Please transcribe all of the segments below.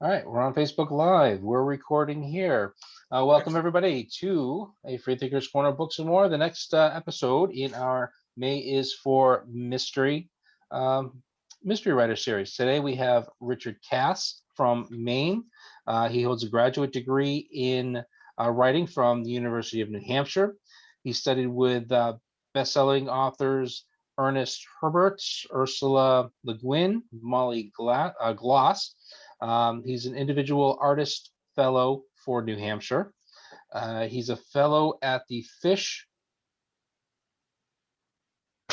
All right, we're on Facebook Live. We're recording here. Welcome Excellent. everybody to a Free Thinkers Corner Books and More. The next episode in our May is for mystery writer series. Today we have Richard Cass from Maine. He holds a graduate degree in writing from the University of New Hampshire. He studied with best-selling authors Ernest Herbert, Ursula Le Guin, Molly Gloss. He's an individual artist fellow for New Hampshire. He's a fellow at the Fish.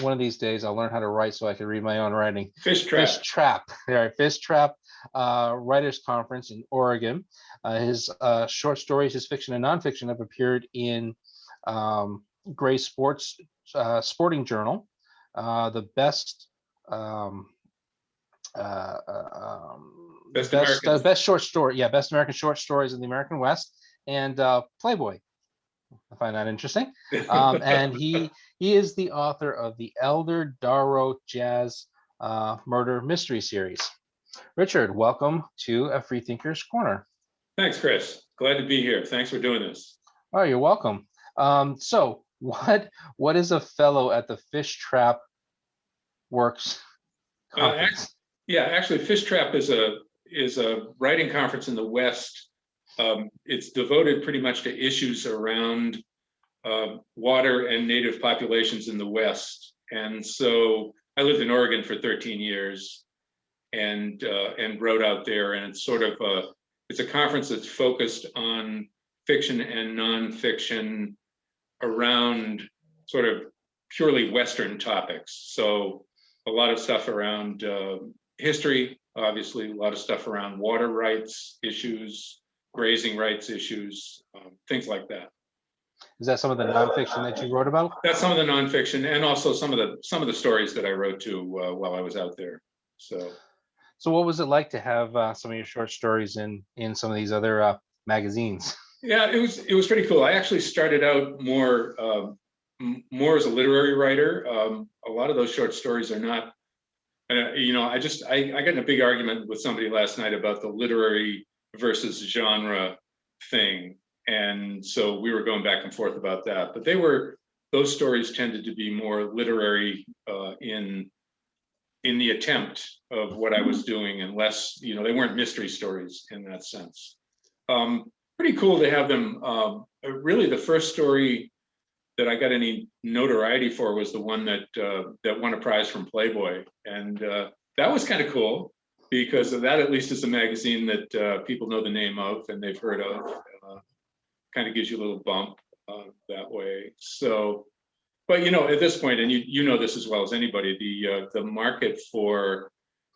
One of these days, I'll learn how to write so I can read my own writing. Fish Trap. Fish Trap Writers Conference in Oregon. His short stories, his fiction and nonfiction have appeared in Gray Sporting Journal. The best best short story, best American short stories in the American West, and Playboy. I find that interesting. And he is the author of the ELDER DARROW Jazz Murder Mystery Series. Richard, welcome to a Free Thinkers Corner. Thanks, Chris. Glad to be here. Thanks for doing this. Oh, you're welcome. So what is a fellow at the Fish Trap Works conference? Actually, Fish Trap is a writing conference in the West. It's devoted pretty much to issues around water and native populations in the West. And so I lived in Oregon for 13 years and wrote out there. And it's sort of it's a conference that's focused on fiction and nonfiction around sort of purely Western topics. So a lot of stuff around history, obviously, a lot of stuff around water rights issues, grazing rights issues, things like that. Is that some of the nonfiction that you wrote about? That's some of the nonfiction, and also some of the stories that I wrote too while I was out there. So what was it like to have some of your short stories in some of these other magazines? Yeah, it was pretty cool. I actually started out more as a literary writer. A lot of those short stories are not. I got in a big argument with somebody last night about the literary versus genre thing, and so we were going back and forth about that. But those stories tended to be more literary in the attempt of what I was doing, and less, they weren't mystery stories in that sense. Pretty cool to have them. Really, the first story that I got any notoriety for was the one that won a prize from Playboy, and that was kind of cool because that at least is a magazine that people know the name of and they've heard of. Kind of gives you a little bump that way. So, but at this point, and you know this as well as anybody, the market for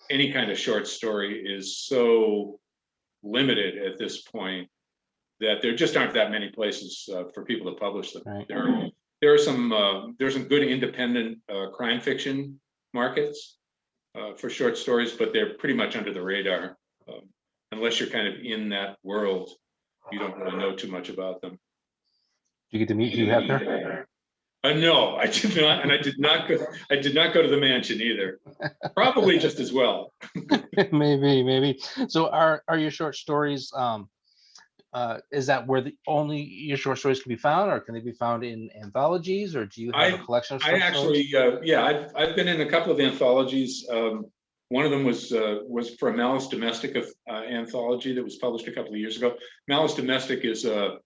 any kind of short story is so limited at this point that there just aren't that many places for people to publish them. Right. There's some good independent crime fiction markets for short stories, but they're pretty much under the radar. Unless you're kind of in that world, you don't really know too much about them. Did you get to meet Hugh Hefner? No, I did not, and I did not go to the mansion either. Probably just as well. maybe. So are your short stories? Is that where only your short stories can be found, or can they be found in anthologies, or do you have a collection of short stories? I've been in a couple of anthologies. One of them was for a Malus Domestica anthology that was published a couple of years ago. Malus Domestic is an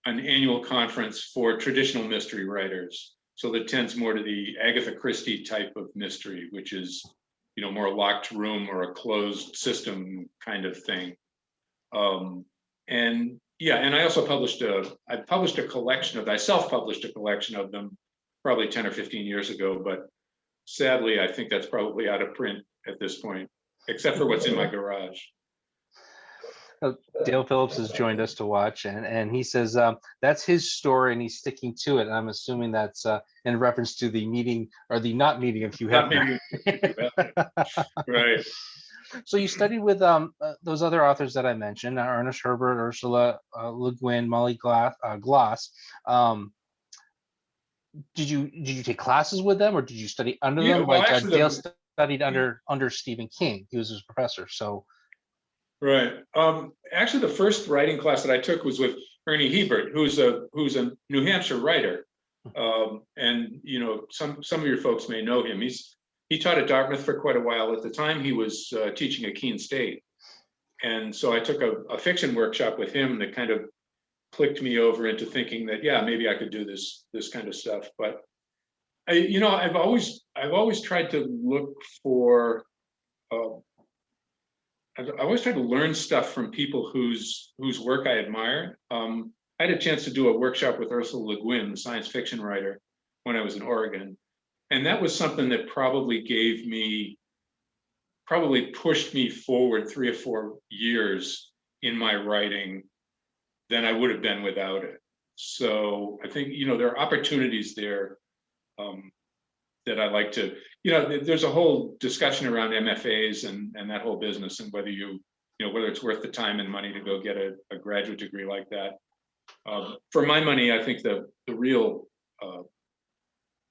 annual conference for traditional mystery writers. So that tends more to the Agatha Christie type of mystery, which is, more a locked room or a closed system kind of thing. And I also self-published a collection of them probably 10 or 15 years ago, but sadly, I think that's probably out of print at this point, except for what's in my garage. Dale Phillips has joined us to watch, and he says that's his story and he's sticking to it. And I'm assuming that's in reference to the meeting or the not meeting of Hugh Hefner. Right. So you studied with those other authors that I mentioned, Ernest Herbert, Ursula Le Guin, Molly Gloss. Did you take classes with them, or did you study under them? Well, Dale studied under Stephen King. He was his professor. So Right. Actually, the first writing class that I took was with Ernie Hebert, who's a New Hampshire writer. And you know, some of your folks may know him. He taught at Dartmouth for quite a while. At the time, he was teaching at Keene State, and so I took a fiction workshop with him that kind of clicked me over into thinking that, yeah, maybe I could do this kind of stuff. But you know, I've always tried to look for. I always try to learn stuff from people whose work I admire. I had a chance to do a workshop with Ursula Le Guin, the science fiction writer, when I was in Oregon, and that was something that probably pushed me forward 3 or 4 years in my writing than I would have been without it. So I think, you know, there are opportunities there that I like to, you know, there's a whole discussion around MFAs and that whole business, and whether whether it's worth the time and money to go get a graduate degree like that. For my money, I think the real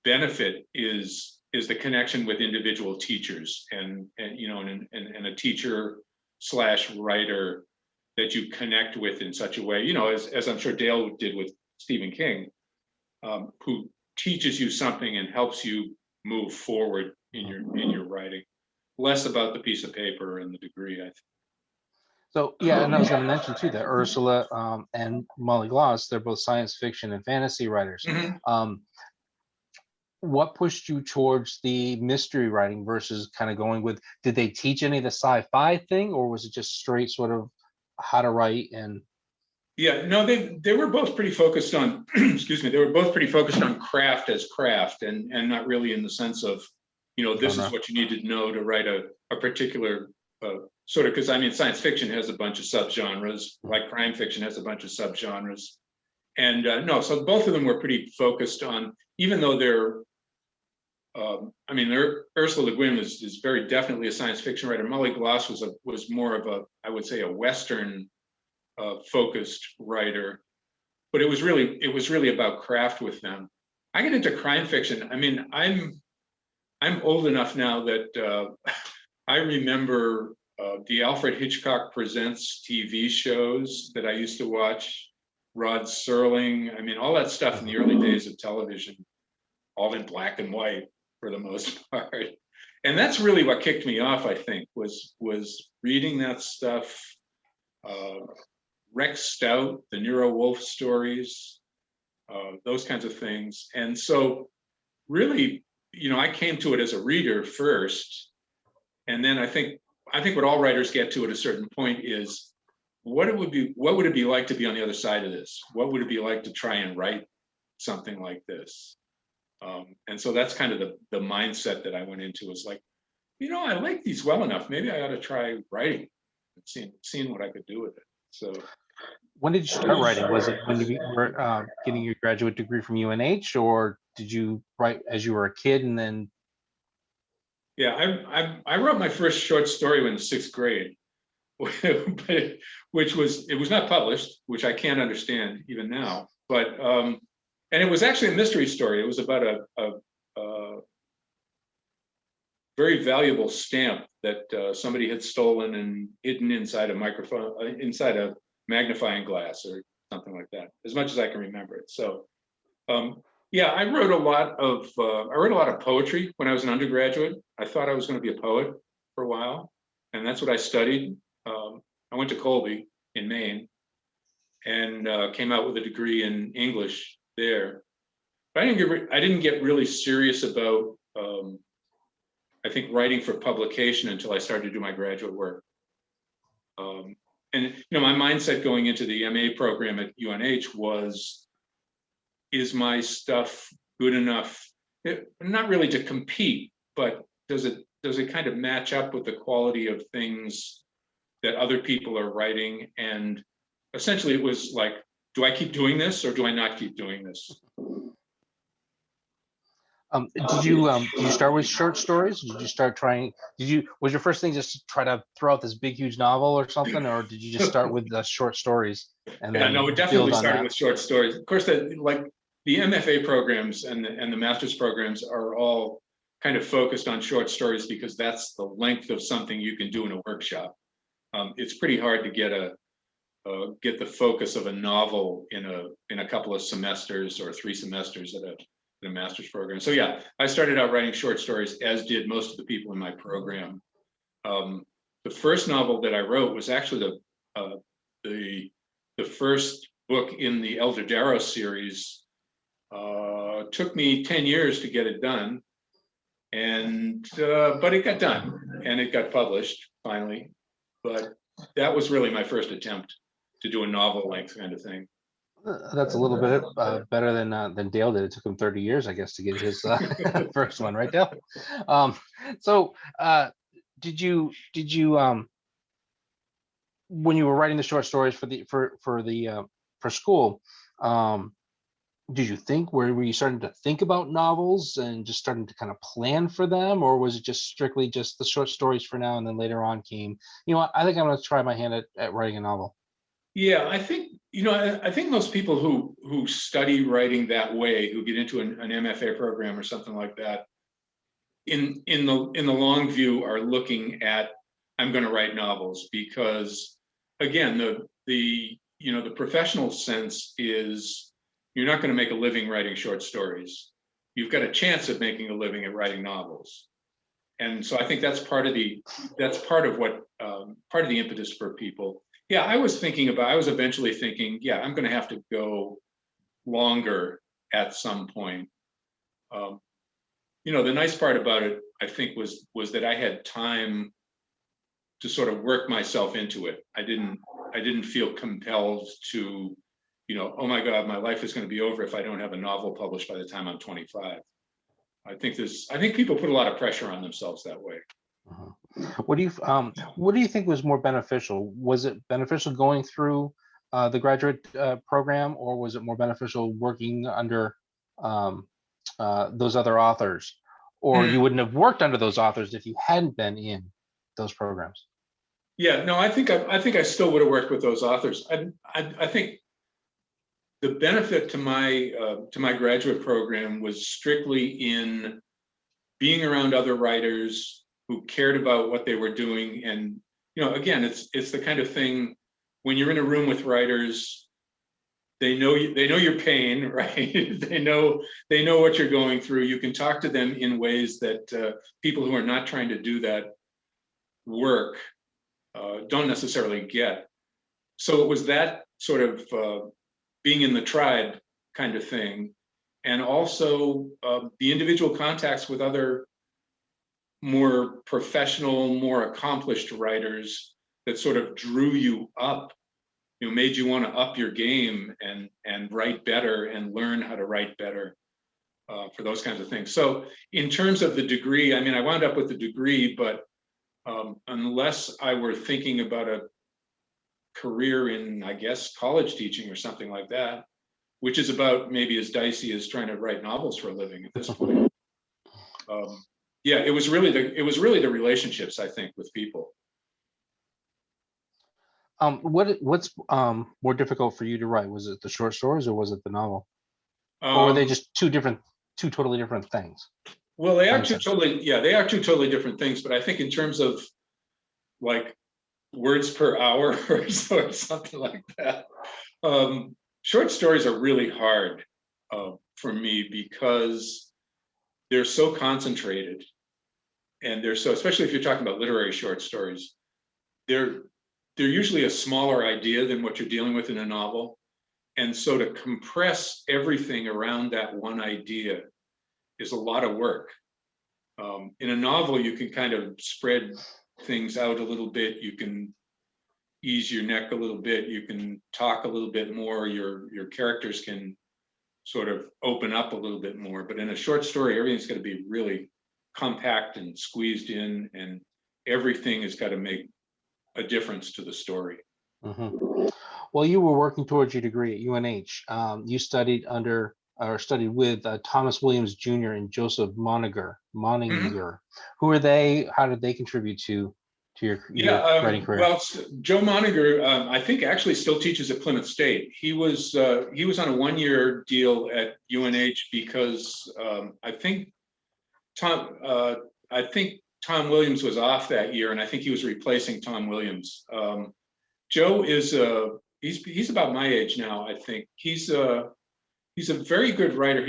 benefit is the connection with individual teachers and a teacher / writer that you connect with in such a way, you know, as I'm sure Dale did with Stephen King, who teaches you something and helps you move forward in your writing, less about the piece of paper and the degree, I think. So yeah, and I was going to mention too that Ursula and Molly Gloss, they're both science fiction and fantasy writers. What pushed you towards the mystery writing versus kind of going with, did they teach any of the sci-fi thing, or was it just straight sort of how to write? And yeah, no, they were both pretty focused on excuse me, they were both pretty focused on craft as craft, and not really in the sense of, you know, this is what you need to know to write a particular sort of, because I mean, science fiction has a bunch of subgenres, like crime fiction has a bunch of subgenres. And no, so both of them were pretty focused on, even though they're, I mean, Ursula Le Guin is very definitely a science fiction writer. Molly Gloss was more of a, I would say, a Western focused writer, but it was really about craft with them. I get into crime fiction. I mean, I'm old enough now that I remember the Alfred Hitchcock Presents TV shows that I used to watch, Rod Serling. I mean, all that stuff in the early days of television, all in black and white for the most part. And that's really what kicked me off, I think, was reading that stuff. Rex Stout, the Nero Wolfe stories, those kinds of things. And so really, you know, I came to it as a reader first. And then I think what all writers get to at a certain point is, what would it be like to be on the other side of this? What would it be like to try and write something like this? And so that's kind of the mindset that I went into, was like, you know, I like these well enough. Maybe I ought to try writing and seeing what I could do with it. So when did you start writing? Was it when you were getting your graduate degree from UNH, or did you write as you were a kid and then? Yeah, I wrote my first short story in the 6th grade, which was not published, which I can't understand even now. But and it was actually a mystery story. It was about a very valuable stamp that somebody had stolen and hidden inside a magnifying glass or something like that, as much as I can remember it. So yeah, I wrote a lot of poetry when I was an undergraduate. I thought I was going to be a poet for a while, and that's what I studied. I went to Colby in Maine and came out with a degree in English there. But I didn't get really serious about I think writing for publication until I started to do my graduate work. And you know, my mindset going into the MA program at UNH was, is my stuff good enough, not really to compete, but does it kind of match up with the quality of things that other people are writing? And essentially it was like, do I keep doing this or do I not keep doing this? Did you start with short stories? Did you start trying? Was your first thing just to try to throw out this big, huge novel or something, or did you just start with the short stories and then? No, it definitely started with short stories. Of course, like the MFA programs and the master's programs are all kind of focused on short stories because that's the length of something you can do in a workshop. It's pretty hard to get the focus of a novel in a couple of semesters or 3 semesters at a master's program. So yeah, I started out writing short stories, as did most of the people in my program. The first novel that I wrote was actually the first book in the Elder Darrow series. Took me 10 years to get it done, and but it got done and it got published finally. But that was really my first attempt to do a novel length kind of thing. That's a little bit better than Dale did. It took him 30 years, I guess, to get his first one, right, Dale? So did you when you were writing the short stories for school, did you think, were you starting to think about novels and just starting to kind of plan for them, or was it just strictly just the short stories for now, and then later on came, I think I'm going to try my hand at writing a novel? Yeah, I think, I think most people who study writing that way, who get into an MFA program or something like that, in the long view are looking at, I'm going to write novels, because again, the professional sense is you're not going to make a living writing short stories. You've got a chance of making a living at writing novels. And so I think that's part of the impetus for people. Yeah, I was eventually thinking, yeah, I'm going to have to go longer at some point. The nice part about it, I think, was that I had time to sort of work myself into it. I didn't feel compelled to, oh my God, my life is going to be over if I don't have a novel published by the time I'm 25. I think people put a lot of pressure on themselves that way. What do you think was more beneficial? Was it beneficial going through the graduate program, or was it more beneficial working under those other authors? Or you wouldn't have worked under those authors if you hadn't been in those programs? Yeah, no, I think I still would have worked with those authors. I think the benefit to my graduate program was strictly in being around other writers who cared about what they were doing. And again, it's the kind of thing, when you're in a room with writers, they know your pain, right? they know what you're going through. You can talk to them in ways that people who are not trying to do that work don't necessarily get. So it was that sort of being in the tribe kind of thing, and also the individual contacts with other more professional, more accomplished writers that sort of drew you up, made you want to up your game and write better and learn how to write better for those kinds of things. So in terms of the degree, I mean, I wound up with the degree, but unless I were thinking about a career in, I guess, college teaching or something like that, which is about maybe as dicey as trying to write novels for a living at this point. Yeah, it was really the relationships, I think, with people. What's more difficult for you to write? Was it the short stories, or was it the novel? Or were they just two totally different things? Well, they are two totally different things. But I think in terms of like words per hour or something like that, short stories are really hard for me, because they're so concentrated, and they're so, especially if you're talking about literary short stories, they're usually a smaller idea than what you're dealing with in a novel. And so to compress everything around that one idea is a lot of work. In a novel, you can kind of spread things out a little bit. You can ease your neck a little bit. You can talk a little bit more. Your characters can sort of open up a little bit more. But in a short story, everything's got to be really compact and squeezed in, and everything has got to make a difference to the story. Mm-hmm. Well, you were working towards your degree at UNH. You studied with Thomas Williams Jr. and Joseph Moninger. Mm-hmm. Who are they? How did they contribute to your writing career? Well, Joe Moninger, I think, actually still teaches at Plymouth State. He was on a one-year deal at UNH because I think Tom Williams was off that year, and I think he was replacing Tom Williams. Joe is he's about my age now. I think he's a very good writer.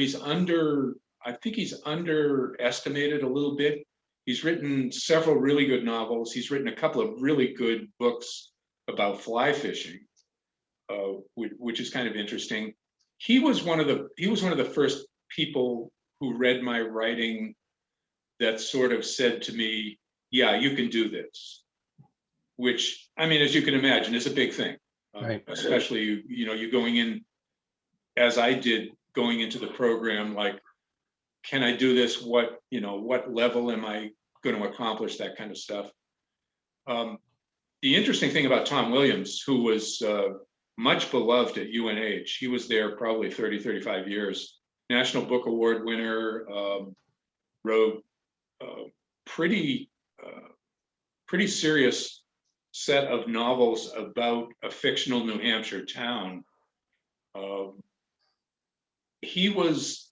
I think he's underestimated a little bit. He's written several really good novels. He's written a couple of really good books about fly fishing, which is kind of interesting. He was one of the first people who read my writing that sort of said to me, "Yeah, you can do this." Which, I mean, as you can imagine, is a big thing, Right. Especially you going in, as I did, going into the program, like, can I do this? What level am I going to accomplish? That kind of stuff. The interesting thing about Tom Williams, who was much beloved at UNH, he was there probably 30, 35 years, National Book Award winner, wrote pretty serious set of novels about a fictional New Hampshire town. He was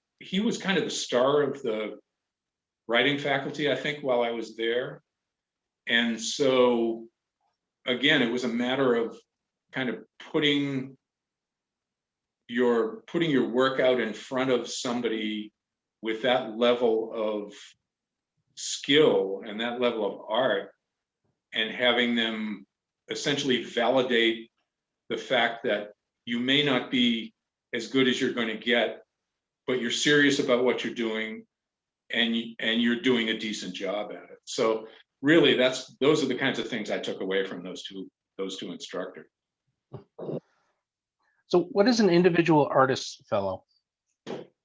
kind of the star of the writing faculty, I think, while I was there. And so, again, it was a matter of kind of putting your work out in front of somebody with that level of skill and that level of art, and having them essentially validate the fact that you may not be as good as you're going to get, but you're serious about what you're doing, and you're doing a decent job at it. So really, those are the kinds of things I took away from those two instructors. So what is an individual artist fellow?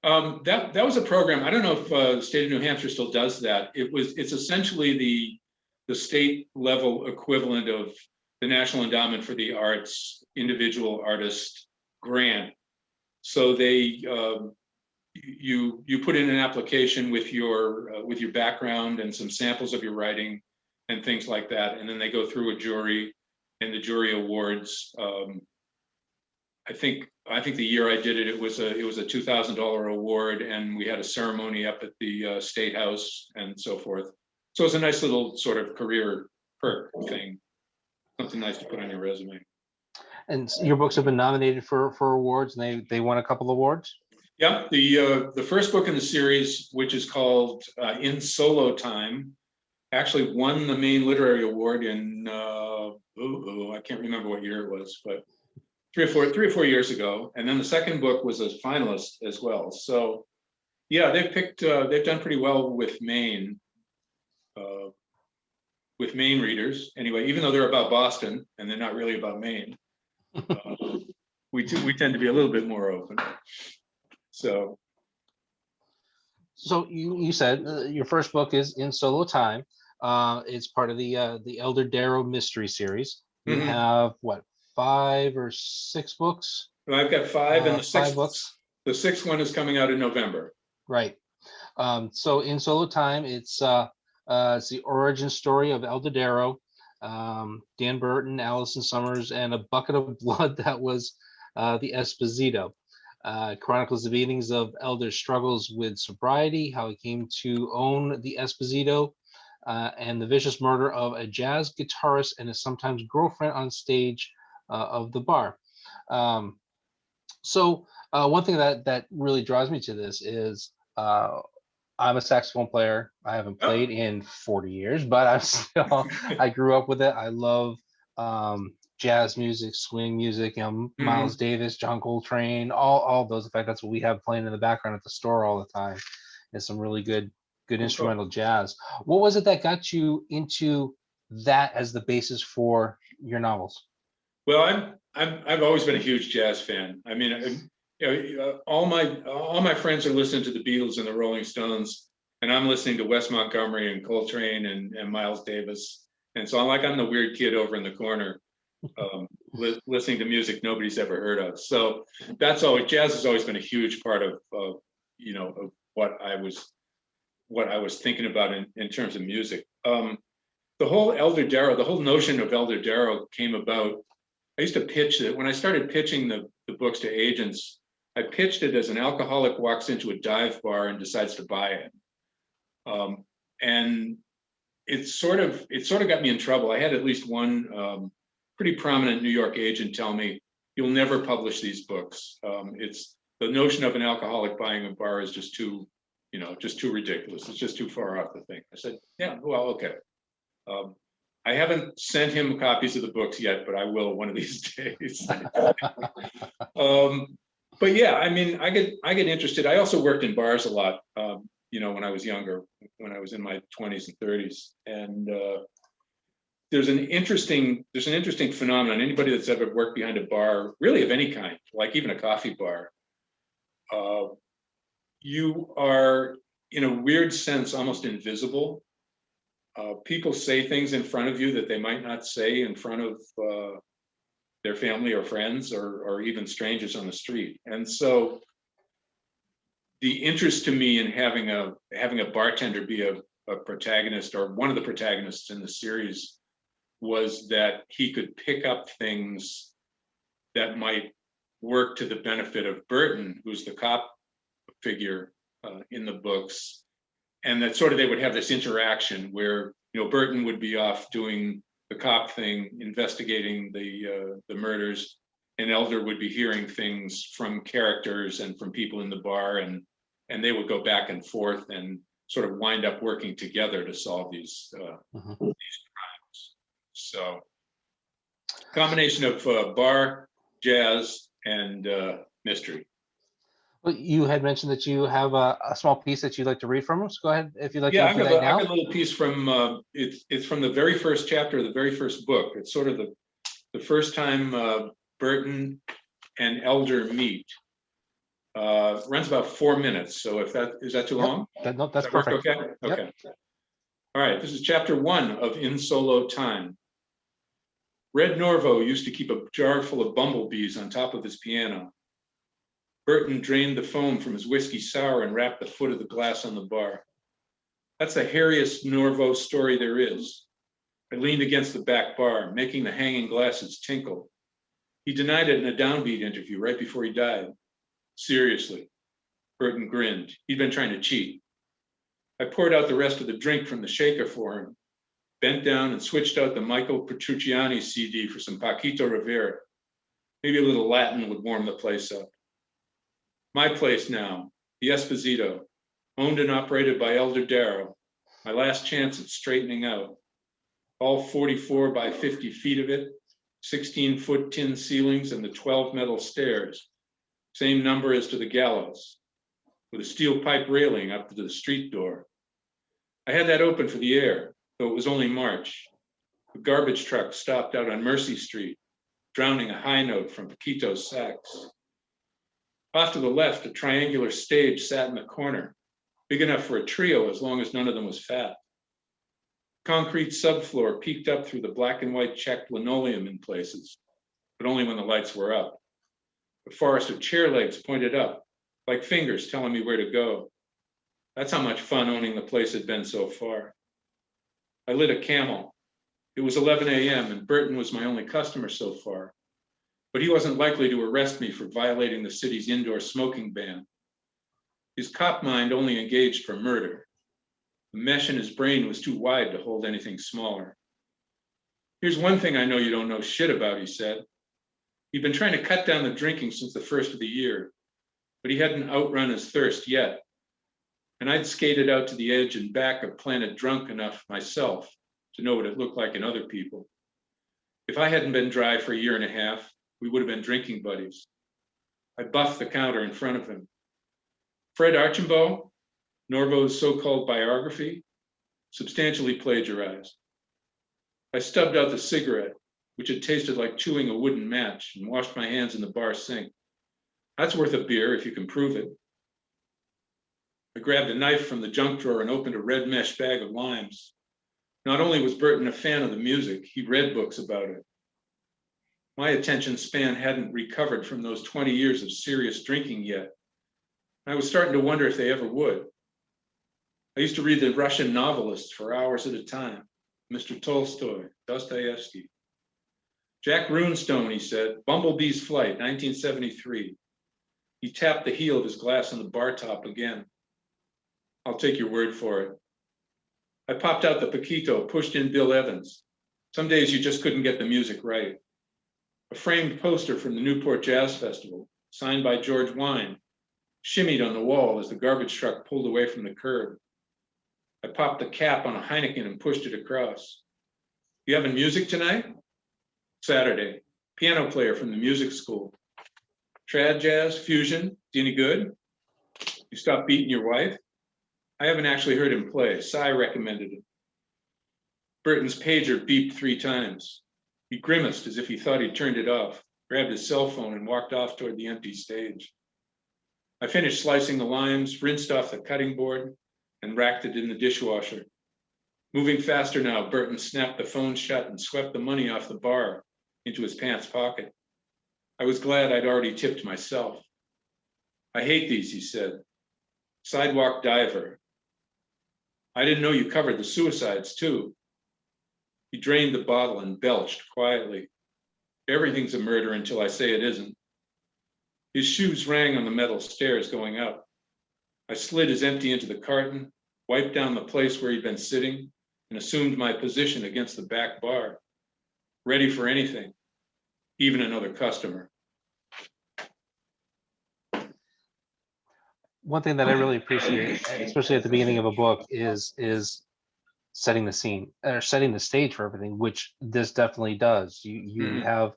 That was a program. I don't know if the state of New Hampshire still does that. It's essentially the state level equivalent of the National Endowment for the Arts individual artist grant. So they you put in an application with your background and some samples of your writing and things like that, and then they go through a jury, and the jury awards. I think the year I did it, it was a $2,000 award, and we had a ceremony up at the State House and so forth. So it was a nice little sort of career perk thing, something nice to put on your resume. And your books have been nominated for awards, and they won a couple awards. Yeah, the first book in the series, which is called In Solo Time, actually won the Maine Literary Award in I can't remember what year it was, but three or four years ago. And then the second book was a finalist as well. So yeah, they've done pretty well with Maine readers anyway, even though they're about Boston and they're not really about Maine. We tend to be a little bit more open. So you said your first book is In Solo Time. It's part of the Elder Darrow mystery series. You have what, 5 or 6 books? I've got 5, and the 5 books. The 6th one is coming out in November. Right. So In Solo Time, it's the origin story of Elder Darrow, Dan Burton, Allison Summers, and a bucket of blood that was the Esposito. Chronicles the beginnings of Elder's struggles with sobriety, how he came to own the Esposito, and the vicious murder of a jazz guitarist and his sometimes girlfriend on stage of the bar. So one thing that really draws me to this is I'm a saxophone player. I haven't played in 40 years, but I grew up with it. I love jazz music, swing music, Miles Davis, John Coltrane, all those. In fact, that's what we have playing in the background at the store all the time. Is some really good instrumental jazz. What was it that got you into that as the basis for your novels? Well, I've always been a huge jazz fan. I mean, all my friends are listening to the Beatles and the Rolling Stones, and I'm listening to Wes Montgomery and Coltrane and Miles Davis, and so I'm the weird kid over in the corner, listening to music nobody's ever heard of. So jazz has always been a huge part of what I was thinking about in terms of music. The whole notion of Elder Darrow came about. I used to pitch it when I started pitching the books to agents. I pitched it as an alcoholic walks into a dive bar and decides to buy it. And it sort of got me in trouble. I had at least one pretty prominent New York agent tell me, "You'll never publish these books. It's the notion of an alcoholic buying a bar is just too, just too ridiculous. It's just too far off the thing." I said, "Yeah, well, okay." I haven't sent him copies of the books yet, but I will one of these days. But yeah, I mean, I get interested. I also worked in bars a lot, when I was younger, when I was in my 20s and 30s, and there's an interesting phenomenon. Anybody that's ever worked behind a bar, really of any kind, like even a coffee bar, you are, in a weird sense, almost invisible. People say things in front of you that they might not say in front of their family or friends or even strangers on the street. And so the interest to me in having a bartender be a protagonist or one of the protagonists in the series was that he could pick up things that might work to the benefit of Burton, who's the cop figure in the books, and that sort of they would have this interaction where Burton would be off doing the cop thing, investigating the murders, and Elder would be hearing things from characters and from people in the bar, and they would go back and forth and sort of wind up working together to solve these crimes. So, combination of bar, jazz, and mystery. Well, you had mentioned that you have a small piece that you'd like to read from us. Go ahead if you'd like to Yeah, do that now. I've got a little piece from it's from the very first chapter of the very first book. It's sort of the first time Burton and Elder meet. Runs about 4 minutes. So if is that too long? That's perfect. Okay. Okay. Yep. All right. This is chapter 1 of In Solo Time. Red Norvo used to keep a jar full of bumblebees on top of his piano. Burton drained the foam from his whiskey sour and wrapped the foot of the glass on the bar. That's the hairiest Norvo story there is. I leaned against the back bar, making the hanging glasses tinkle. He denied it in a downbeat interview right before he died. Seriously, Burton grinned. He'd been trying to cheat. I poured out the rest of the drink from the shaker for him, bent down and switched out the Michael Petrucciani CD for some Paquito Rivera. Maybe a little Latin would warm the place up. My place now, the Esposito, owned and operated by Elder Darrow. My last chance at straightening out. All 44 by 50 feet of it, 16-foot tin ceilings and the 12 metal stairs. Same number as to the gallows, with a steel pipe railing up to the street door. I had that open for the air, though it was only March. A garbage truck stopped out on Mercy Street, drowning a high note from Paquito's sax. Off to the left, a triangular stage sat in the corner, big enough for a trio as long as none of them was fat. Concrete subfloor peeked up through the black and white checked linoleum in places, but only when the lights were up. A forest of chair legs pointed up, like fingers telling me where to go. That's how much fun owning the place had been so far. I lit a Camel. It was 11 a.m. and Burton was my only customer so far, but he wasn't likely to arrest me for violating the city's indoor smoking ban. His cop mind only engaged for murder. The mesh in his brain was too wide to hold anything smaller. Here's one thing I know you don't know shit about, he said. He'd been trying to cut down the drinking since the first of the year, but he hadn't outrun his thirst yet. And I'd skated out to the edge and back of Planet drunk enough myself to know what it looked like in other people. If I hadn't been dry for a year and a half, we would have been drinking buddies. I buffed the counter in front of him. Fred Archambault, Norvo's so-called biography, substantially plagiarized. I stubbed out the cigarette, which had tasted like chewing a wooden match, and washed my hands in the bar sink. That's worth a beer if you can prove it. I grabbed a knife from the junk drawer and opened a red mesh bag of limes. Not only was Burton a fan of the music, he read books about it. My attention span hadn't recovered from those 20 years of serious drinking yet. I was starting to wonder if they ever would. I used to read the Russian novelists for hours at a time. Mr. Tolstoy, Dostoevsky. Jack Runestone, he said, Bumblebee's Flight, 1973. He tapped the heel of his glass on the bar top again. I'll take your word for it. I popped out the Paquito, pushed in Bill Evans. Some days you just couldn't get the music right. A framed poster from the Newport Jazz Festival, signed by George Wine, shimmied on the wall as the garbage truck pulled away from the curb. I popped the cap on a Heineken and pushed it across. You having music tonight? Saturday. Piano player from the music school. Trad jazz, fusion, any good? You stopped beating your wife? I haven't actually heard him play. Cy recommended it. Burton's pager beeped 3 times. He grimaced as if he thought he'd turned it off, grabbed his cell phone and walked off toward the empty stage. I finished slicing the limes, rinsed off the cutting board, and racked it in the dishwasher. Moving faster now, Burton snapped the phone shut and swept the money off the bar into his pants pocket. I was glad I'd already tipped myself. I hate these, he said. Sidewalk diver. I didn't know you covered the suicides too. He drained the bottle and belched quietly. Everything's a murder until I say it isn't. His shoes rang on the metal stairs going up. I slid his empty into the carton, wiped down the place where he'd been sitting, and assumed my position against the back bar, ready for anything, even another customer. One thing that I really appreciate, especially at the beginning of a book, is setting the scene or setting the stage for everything, which this definitely does. You have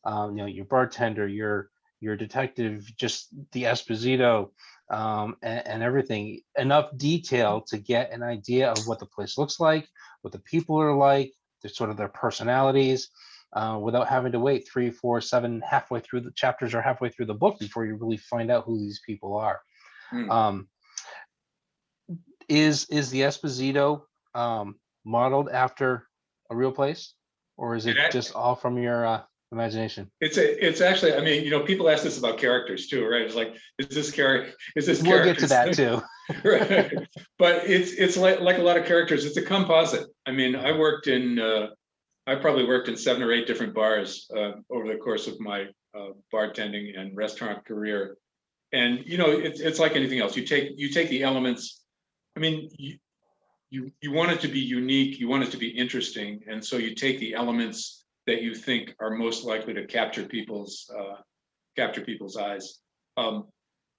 your bartender, your detective, just the Esposito, and everything. Enough detail to get an idea of what the place looks like, what the people are like, their sort of their personalities, without having to wait 3, 4, 7 halfway through the chapters or halfway through the book before you really find out who these people are. Is the Esposito modeled after a real place, or is it just all from your imagination? It's actually, I mean, people ask this about characters too, right? It's like, is this character? We'll get to that too. Right. But it's like a lot of characters. It's a composite. I mean, I probably worked in 7 or 8 different bars over the course of my bartending and restaurant career. And it's like anything else. You take the elements. I mean, you want it to be unique. You want it to be interesting, and so you take the elements that you think are most likely to capture people's eyes.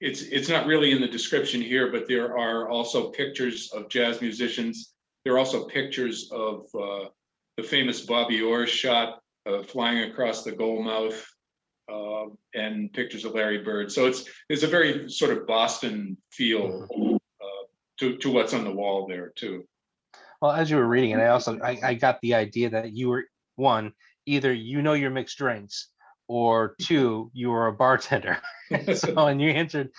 It's not really in the description here, but there are also pictures of jazz musicians. There are also pictures of the famous Bobby Orr shot flying across the goal mouth. And pictures of Larry Bird. So it's a very sort of Boston feel to what's on the wall there too. Well, as you were reading it, I got the idea that you were, one, either your mixed drinks, or 2, you were a bartender. So, and you answered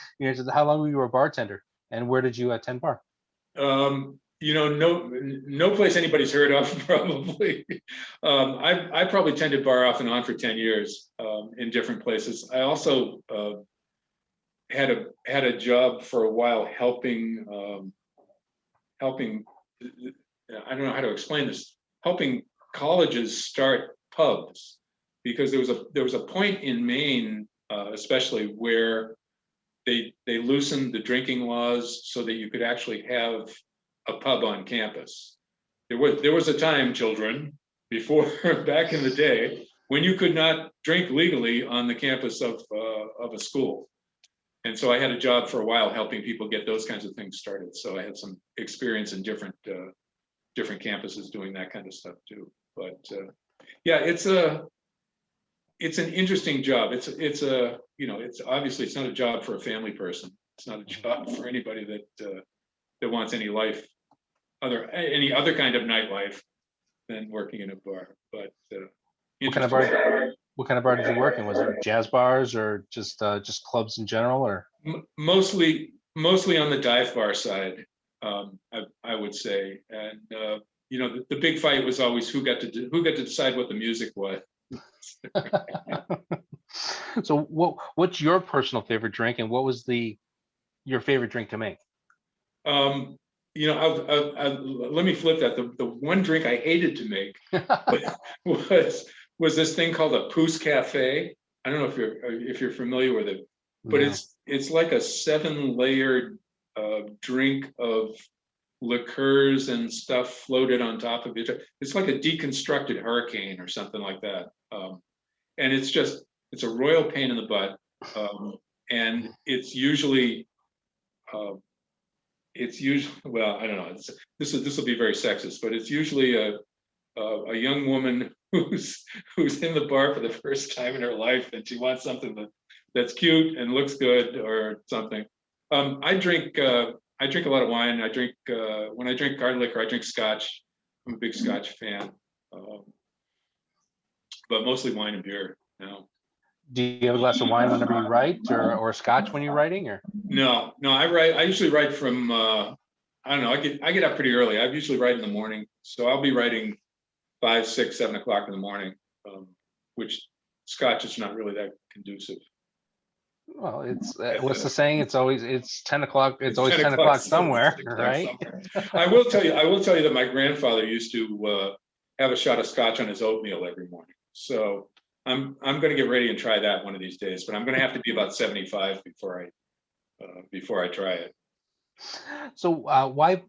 how long were you a bartender, and where did you attend bar? No place anybody's heard of, probably. I probably tended bar off and on for 10 years in different places. I also had a job for a while helping. I don't know how to explain this. Helping colleges start pubs, because there was a point in Maine, especially, where they loosened the drinking laws so that you could actually have a pub on campus. There was a time, children, before back in the day, when you could not drink legally on the campus of a school. And so I had a job for a while helping people get those kinds of things started. So I had some experience in different campuses doing that kind of stuff too. But yeah, it's an interesting job. It's obviously it's not a job for a family person. It's not a job for anybody that wants any other kind of nightlife than working in a bar. But what kind of bar did you work in? Was it jazz bars or just clubs in general, or mostly on the dive bar side, I would say. And the big fight was always who got to decide what the music was. So what's your personal favorite drink, and what was your favorite drink to make? Let me flip that. The one drink I hated to make was this thing called a Pousse Cafe. I don't know if you're familiar with it, but it's like a 7-layered drink of liqueurs and stuff floated on top of each other. It's like a deconstructed hurricane or something like that. And it's a royal pain in the butt. And it's usually, well, I don't know, this will be very sexist, but it's usually a young woman who's in the bar for the first time in her life, and she wants something that's cute and looks good or something. I drink a lot of wine. When I drink hard liquor, I drink scotch. I'm a big scotch fan, but mostly wine and beer now. Do you have a glass of wine whenever you write, or scotch when you're writing, or? No, I usually write from I don't know. I get up pretty early. I usually write in the morning, so I'll be writing 5, 6, 7 o'clock in the morning, which scotch is not really that conducive. Well, it's what's the saying? It's 10 o'clock. It's always 10 o'clock o'clock somewhere, right? I will tell you that my grandfather used to have a shot of scotch on his oatmeal every morning. So I'm going to get ready and try that one of these days, but I'm going to have to be about 75 before I try it. So why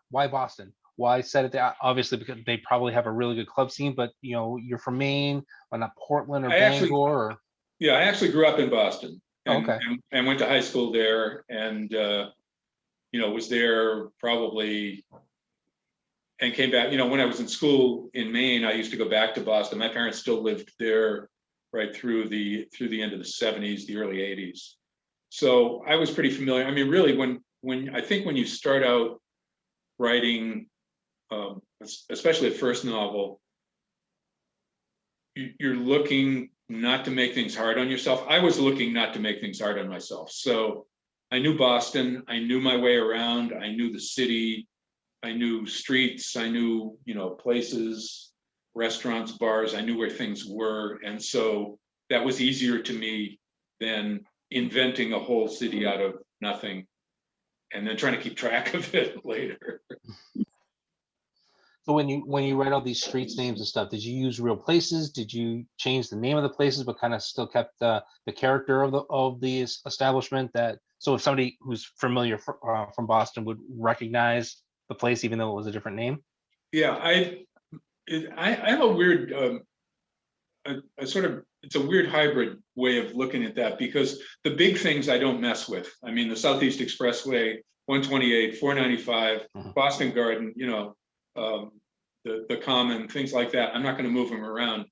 Boston? Why set it there? Obviously, because they probably have a really good club scene, but you're from Maine, or not Portland or Bangor. Yeah, I actually grew up in Boston, and, okay. and went to high school there, and was there probably, and came back. When I was in school in Maine, I used to go back to Boston. My parents still lived there right through the end of the 70s, the early 80s. So I was pretty familiar. I mean, really, when you start out writing, especially a first novel, you're looking not to make things hard on yourself. I was looking not to make things hard on myself. So I knew Boston, I knew my way around, I knew the city, I knew streets, I knew, places, restaurants, bars, I knew where things were. And so that was easier to me than inventing a whole city out of nothing and then trying to keep track of it later. So when you write all these streets names and stuff, did you use real places? Did you change the name of the places, but kind of still kept the character of the establishment? So if somebody who's familiar from Boston would recognize the place, even though it was a different name. Yeah, I have a weird, it's a weird hybrid way of looking at that, because the big things I don't mess with. I mean, the Southeast Expressway, 128, 495, Boston Garden, the Common, things like that. I'm not going to move them around.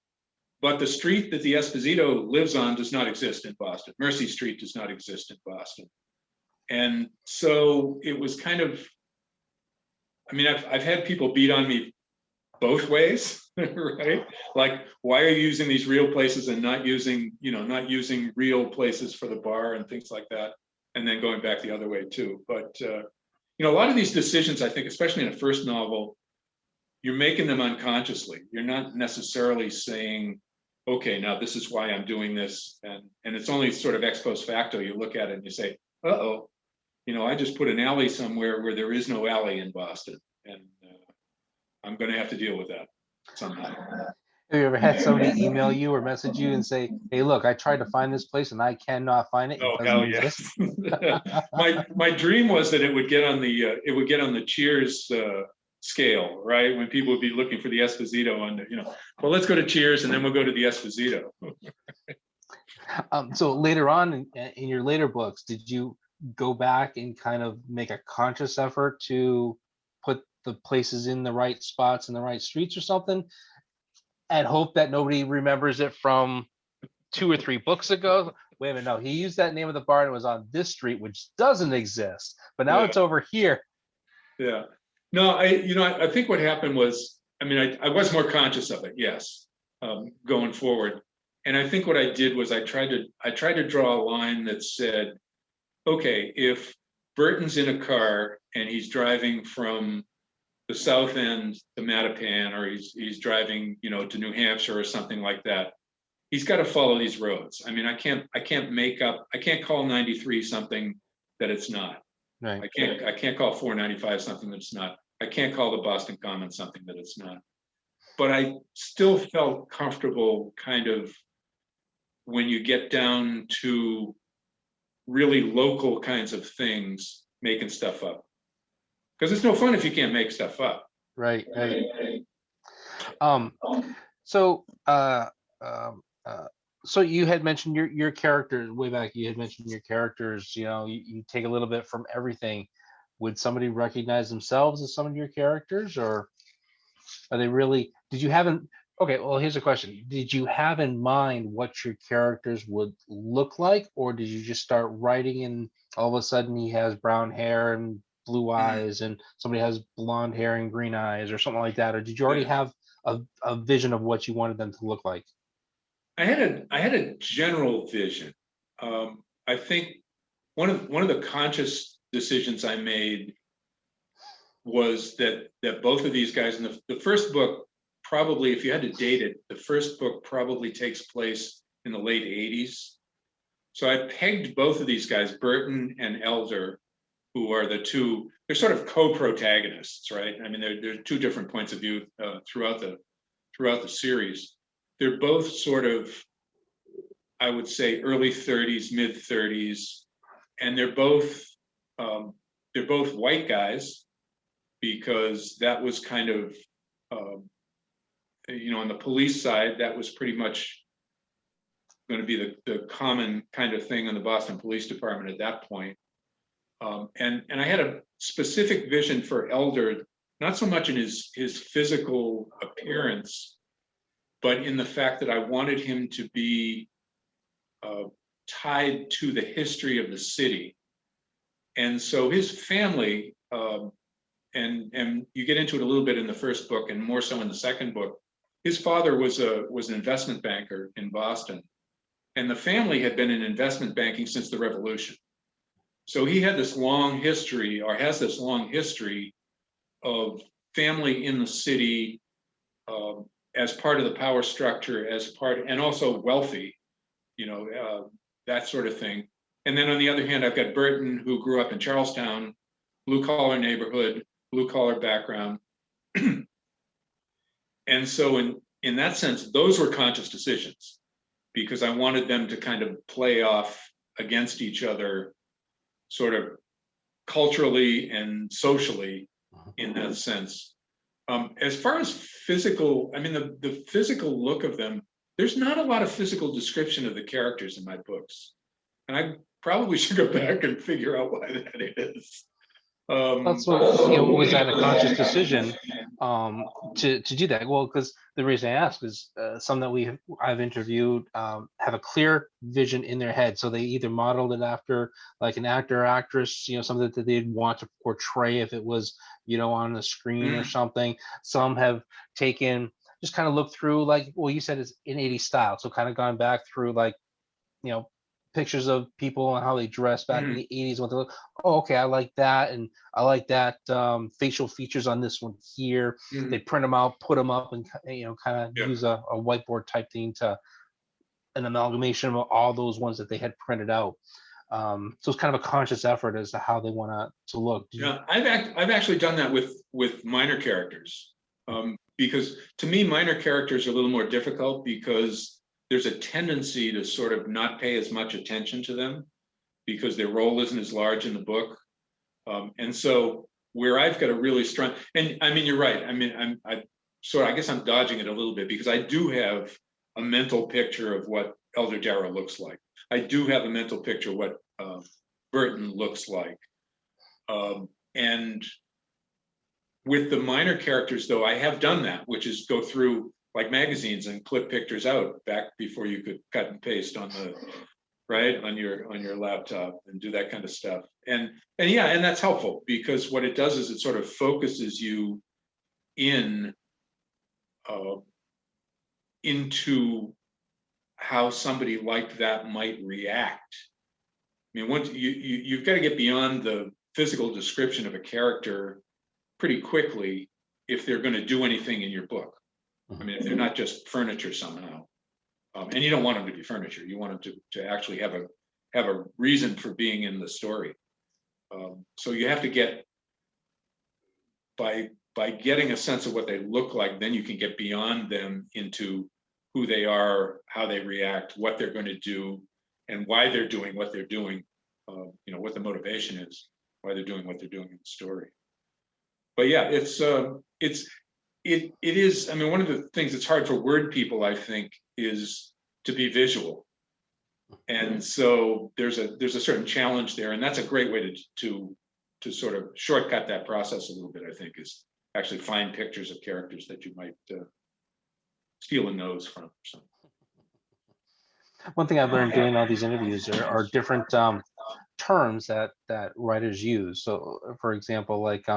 But the street that the Esposito lives on does not exist in Boston. Mercy Street does not exist in Boston. And so it was kind of, I mean, I've had people beat on me both ways, right? Like, why are you using these real places and not using real places for the bar and things like that? And then going back the other way too. But, a lot of these decisions, I think, especially in a first novel, you're making them unconsciously. You're not necessarily saying, okay, now this is why I'm doing this. And it's only sort of ex post facto. You look at it and you say, uh-oh, I just put an alley somewhere where there is no alley in Boston. And I'm going to have to deal with that somehow. Have you ever had somebody email you or message you and say, hey, look, I tried to find this place and I cannot find it. It doesn't exist. my dream was that it would get on the Cheers scale, right? When people would be looking for the Esposito well, let's go to Cheers and then we'll go to the Esposito. So later on in your later books, did you go back and kind of make a conscious effort to put the places in the right spots and the right streets or something, and hope that nobody remembers it from 2 or 3 books ago? Wait a minute, no, he used that name of the bar and it was on this street, which doesn't exist, but now it's over here. Yeah. No, I think what happened was, I mean, I was more conscious of it, yes, going forward. And I think what I did was I tried to draw a line that said, okay, if Burton's in a car and he's driving from the South End to Mattapan, or he's driving, to New Hampshire or something like that, he's got to follow these roads. I mean, I can't call 93 something that it's not. Right. I can't call 495 something that it's not. I can't call the Boston Common something that it's not. But I still felt comfortable kind of when you get down to really local kinds of things, making stuff up. because it's no fun if you can't make stuff up. Right. Um, so um, uh, so you had mentioned your characters way back. You had mentioned your characters. You take a little bit from everything. Would somebody recognize themselves as some of your characters, or are they really? Did you have an? Okay, well, here's a question. Did you have in mind what your characters would look like, or did you just start writing and all of a sudden he has brown hair and blue Mhm. eyes, and somebody has blonde hair and green eyes, or something like that? Or did you already Yeah. have a vision of what you wanted them to look like? I had a general vision. I think one of the conscious decisions I made was that both of these guys in the first book, probably if you had to date it, the first book probably takes place in the late 80s. So I pegged both of these guys, Burton and Elder, who are the two, they're sort of co-protagonists, right? I mean, they're two different points of view throughout the series. They're both sort of, I would say, early 30s, mid 30s, and they're both white guys, because that was kind of, on the police side, that was pretty much going to be the common kind of thing in the Boston Police Department at that point. And I had a specific vision for Elder, not so much in his physical appearance, but in the fact that I wanted him to be tied to the history of the city. And so his family, and you get into it a little bit in the first book and more so in the second book. His father was an investment banker in Boston, and the family had been in investment banking since the Revolution. So he had this long history, or has this long history, of family in the city, as part of the power structure, and also wealthy, that sort of thing. And then on the other hand, I've got Burton, who grew up in Charlestown, blue collar neighborhood, blue collar background. And so in that sense, those were conscious decisions, because I wanted them to kind of play off against each other, sort of culturally and socially, in that sense. As far as physical, I mean, the physical look of them, there's not a lot of physical description of the characters in my books. And I probably should go back and figure out why that is. That's what, was that a conscious decision to do that? Well, because the reason I ask is some that I've interviewed have a clear vision in their head, so they either modeled it after like an actor or actress, something that they'd want to portray if it was on the screen or something. Some have just kind of looked through, like, well, you said it's in 80s style, so kind of gone back through, like, you know pictures of people and how they dressed back in the 80s. What they look, oh, okay, I like that, and I like that facial features on this one here. They print them out, put them up, and kind of use a whiteboard type thing to an amalgamation of all those ones that they had printed out. So it's kind of a conscious effort as to how they want to look. I've actually done that with minor characters, because to me minor characters are a little more difficult, because there's a tendency to sort of not pay as much attention to them, because their role isn't as large in the book. And so where I've got a really strong, and I mean, you're right. I mean, I guess I'm dodging it a little bit, because I do have a mental picture of what Elder Darrow looks like. I do have a mental picture of what Burton looks like. And with the minor characters, though, I have done that, which is go through like magazines and clip pictures out back before you could cut and paste on your laptop and do that kind of stuff. And that's helpful, because what it does is it sort of focuses you into how somebody like that might react. I mean, once you've got to get beyond the physical description of a character pretty quickly if they're going to do anything in your book. I mean, if they're not just furniture somehow, and you don't want them to be furniture, you want them to actually have a reason for being in the story. So you have to get, by getting a sense of what they look like, then you can get beyond them into who they are, how they react, what they're going to do, and why they're doing what they're doing. What the motivation is, why they're doing what they're doing in the story. but yeah, it is. I mean, one of the things that's hard for word people, I think, is to be visual, and so there's a certain challenge there, and that's a great way to sort of shortcut that process a little bit. I think is actually find pictures of characters that you might steal a nose from. So. One thing I've learned doing all these interviews are different terms that writers use. So, for example, like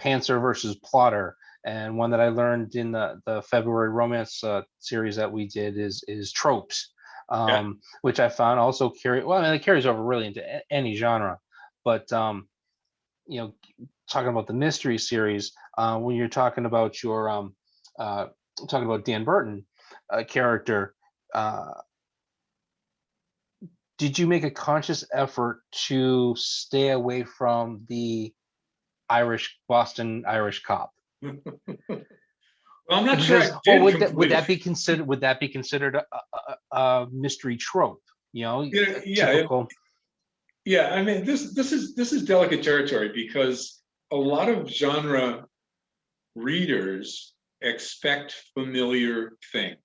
pantser versus plotter, and one that I learned in the February romance series that we did is tropes, which I found also well, I mean, it carries over really into any genre, but you know, talking about the mystery series, when you're talking about your talking about Dan Burton character. Did you make a conscious effort to stay away from the Boston Irish cop? Well, I'm not sure. Would that be considered a mystery trope? You know, typical. Yeah. I mean, this is delicate territory because a lot of genre readers expect familiar things,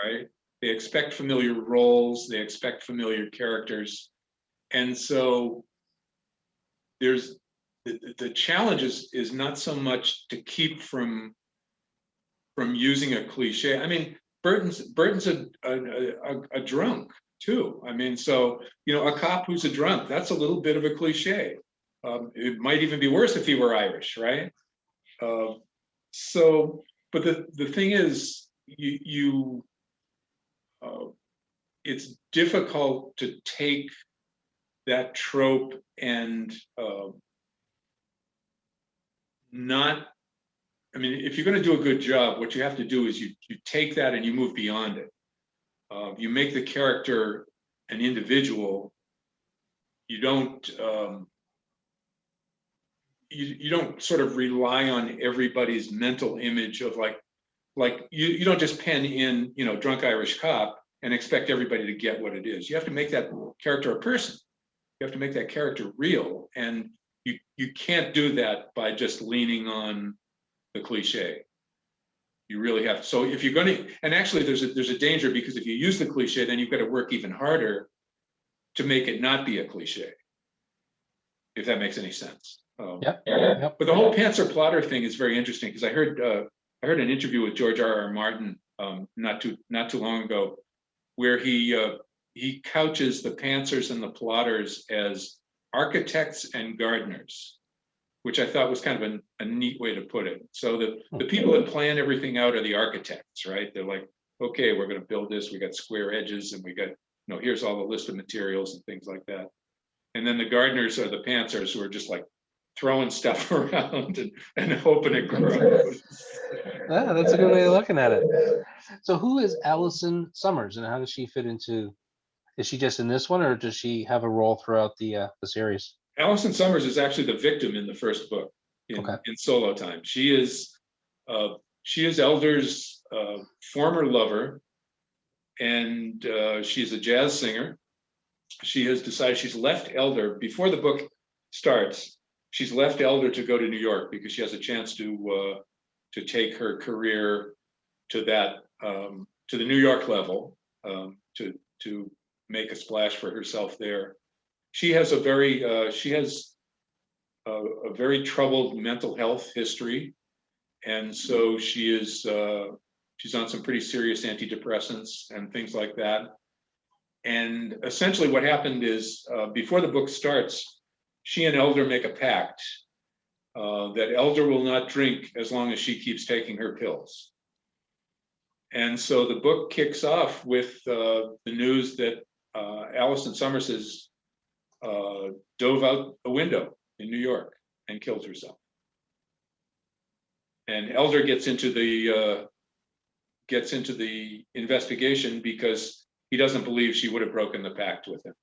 right? They expect familiar roles, they expect familiar characters. And so there's the challenge is not so much to keep from using a cliche. I mean, Burton's a drunk too. I mean, so, you know, a cop who's a drunk, that's a little bit of a cliche. It might even be worse if he were Irish, right? So, but the thing is, it's difficult to take that trope and not. I mean, if you're going to do a good job, what you have to do is you take that and you move beyond it. You make the character an individual. You don't you don't sort of rely on everybody's mental image of like you don't just pen in, you know, drunk Irish cop and expect everybody to get what it is. You have to make that character a person. You have to make that character real, and you can't do that by just leaning on the cliche. You really have to. So if you're going to, and actually there's a danger, because if you use the cliche, then you've got to work even harder to make it not be a cliche, if that makes any sense. Yep. But the whole pantser plotter thing is very interesting, because I heard an interview with George R.R. Martin not too long ago, where he couches the pantsers and the plotters as architects and gardeners, which I thought was kind of a neat way to put it. So the people that plan everything out are the architects, right? They're like, okay, we're going to build this. We got square edges, and we got, you know, here's all the list of materials and things like that. And then the gardeners are the pantsers, who are just like throwing stuff around and hoping it grows. Yeah, that's a good way of looking at it. So who is Allison Summers, and how does she fit into? Is she just in this one, or does she have a role throughout the series? Allison Summers is actually the victim in the first book, in Solo Time. She is Elder's former lover, and she's a jazz singer. She has decided she's left Elder before the book starts. She's left Elder to go to New York because she has a chance to take her career to the New York level, to make a splash for herself there. She has a very troubled mental health history, and so she's on some pretty serious antidepressants and things like that. And essentially, what happened is, before the book starts, she and Elder make a pact that Elder will not drink as long as she keeps taking her pills. And so the book kicks off with the news that Allison Summers has dove out a window in New York and killed herself. And Elder gets into the investigation because he doesn't believe she would have broken the pact with him.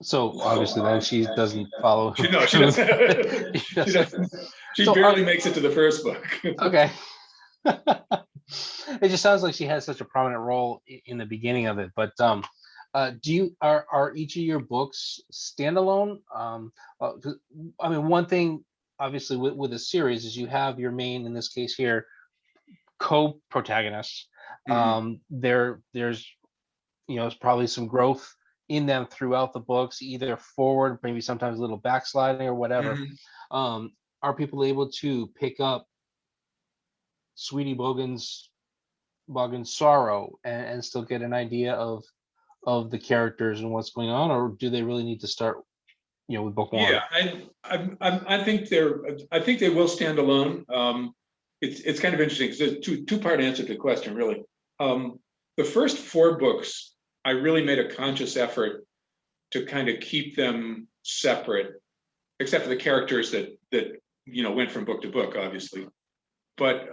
So obviously then she doesn't follow. She doesn't. She barely makes it to the first book. Okay. It just sounds like she has such a prominent role in the beginning of it, but Are each of your books standalone? 'Cause, I mean, one thing obviously with a series is you have your main, in this case here, co-protagonists. Mhm, There's probably some growth in them throughout the books, either forward, maybe sometimes a little backsliding or whatever. mhm. Um, are people able to pick up Sweetie Boggin's sorrow and still get an idea of the characters and what's going on, or do they really need to start, with book one? Yeah, I think I think they will stand alone. It's kind of interesting because there's two-part answer to the question, really. The first four books, I really made a conscious effort to kind of keep them separate, except for the characters that went from book to book, obviously. But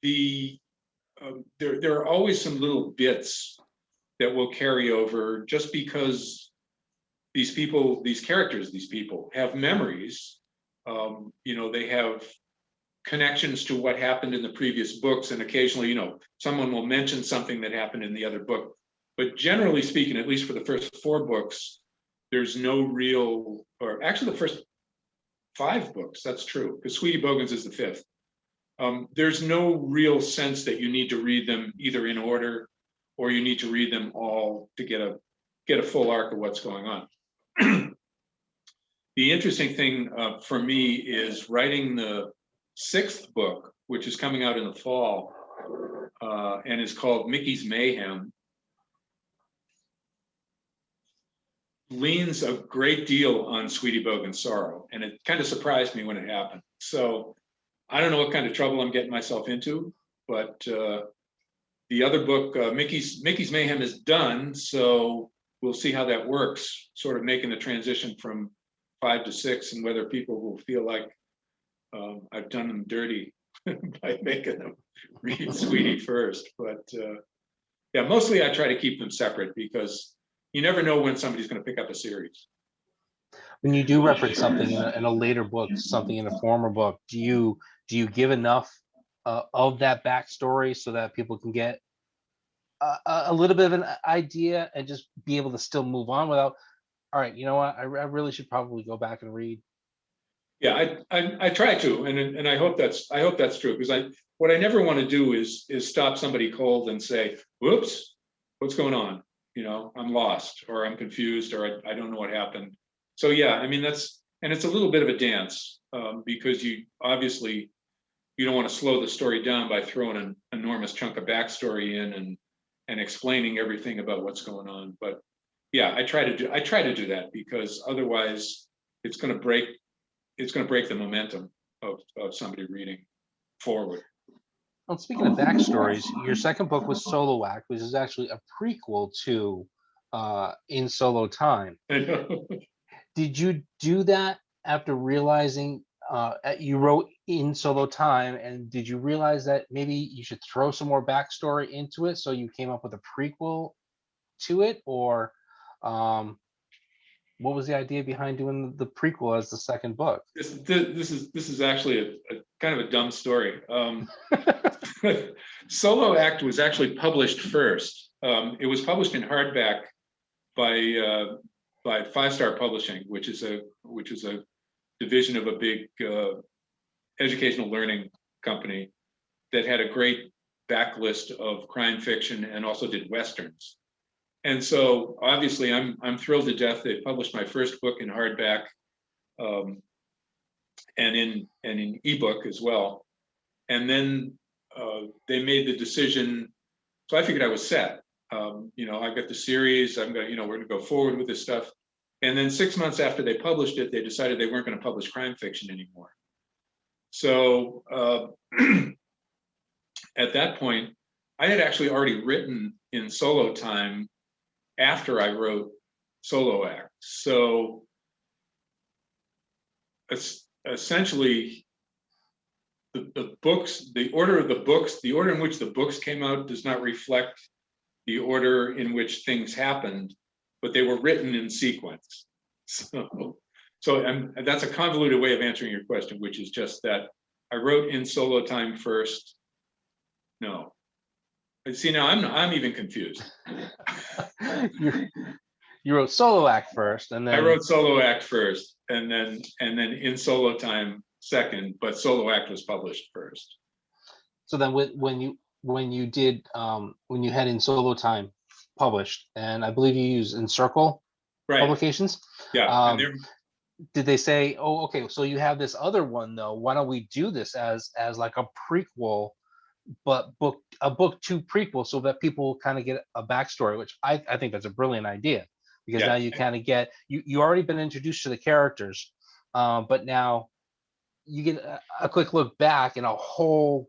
the there are always some little bits that will carry over, just because these characters, these people have memories. They have connections to what happened in the previous books, and occasionally, someone will mention something that happened in the other book. But generally speaking, at least for the first four books, there's no real, or actually the first five books, that's true, because Sweetie Bogans is the fifth. There's no real sense that you need to read them either in order, or you need to read them all to get a full arc of what's going on. The interesting thing for me is writing the sixth book, which is coming out in the fall, and is called Mickey's Mayhem. Leans a great deal on Sweetie Bogan's sorrow, and it kind of surprised me when it happened. So I don't know what kind of trouble I'm getting myself into, but the other book, Mickey's Mayhem, is done, so we'll see how that works, sort of making the transition from 5 to 6, and whether people will feel like I've done them dirty by making them read Sweetie first. But yeah, mostly I try to keep them separate, because you never know when somebody's going to pick up a series. When you do reference something in a later book, something in a former book, do you give enough of that backstory so that people can get a little bit of an idea and just be able to still move on without, all right, you know what, I really should probably go back and read. Yeah, I try to, and I hope that's true, because what I never want to do is stop somebody cold and say, whoops, what's going on? I'm lost, or I'm confused, or I don't know what happened. So yeah, I mean, and it's a little bit of a dance, because you obviously you don't want to slow the story down by throwing an enormous chunk of backstory in and explaining everything about what's going on. But yeah, I try to do that, because otherwise it's going to break the momentum of somebody reading forward. Well, speaking of backstories, your second book was Solo Act, which is actually a prequel to In Solo Time. Did you do that after realizing you wrote In Solo Time, and did you realize that maybe you should throw some more backstory into it, so you came up with a prequel to it, or what was the idea behind doing the prequel as the second book? This is actually a kind of a dumb story. Solo Act was actually published first. It was published in hardback by Five Star Publishing, which is a division of a big educational learning company that had a great backlist of crime fiction and also did westerns. And so obviously I'm thrilled to death they published my first book in hardback, and in ebook as well. And then they made the decision. So I figured I was set. I've got the series. We're going to go forward with this stuff. And then 6 months after they published it, they decided they weren't going to publish crime fiction anymore. So at that point, I had actually already written In Solo Time after I wrote Solo Act. So essentially, the books, the order of the books, the order in which the books came out does not reflect the order in which things happened, but they were written in sequence. So and that's a convoluted way of answering your question, which is just that I wrote In Solo Time first. No, See, now I'm even confused. You wrote Solo Act first, and I then wrote Solo Act first, and then In Solo Time second, but Solo Act was published first. so then when you did when you had In Solo Time published, and I believe you used Encircle Right. Publications. Yeah. And Did they say, oh, okay, so you have this other one though? Why don't we do this as like a prequel, but a book two prequel, so that people kind of get a backstory? Which I think that's a brilliant idea, because now yeah. you kind of get you already been introduced to the characters, but now you get a quick look back in a whole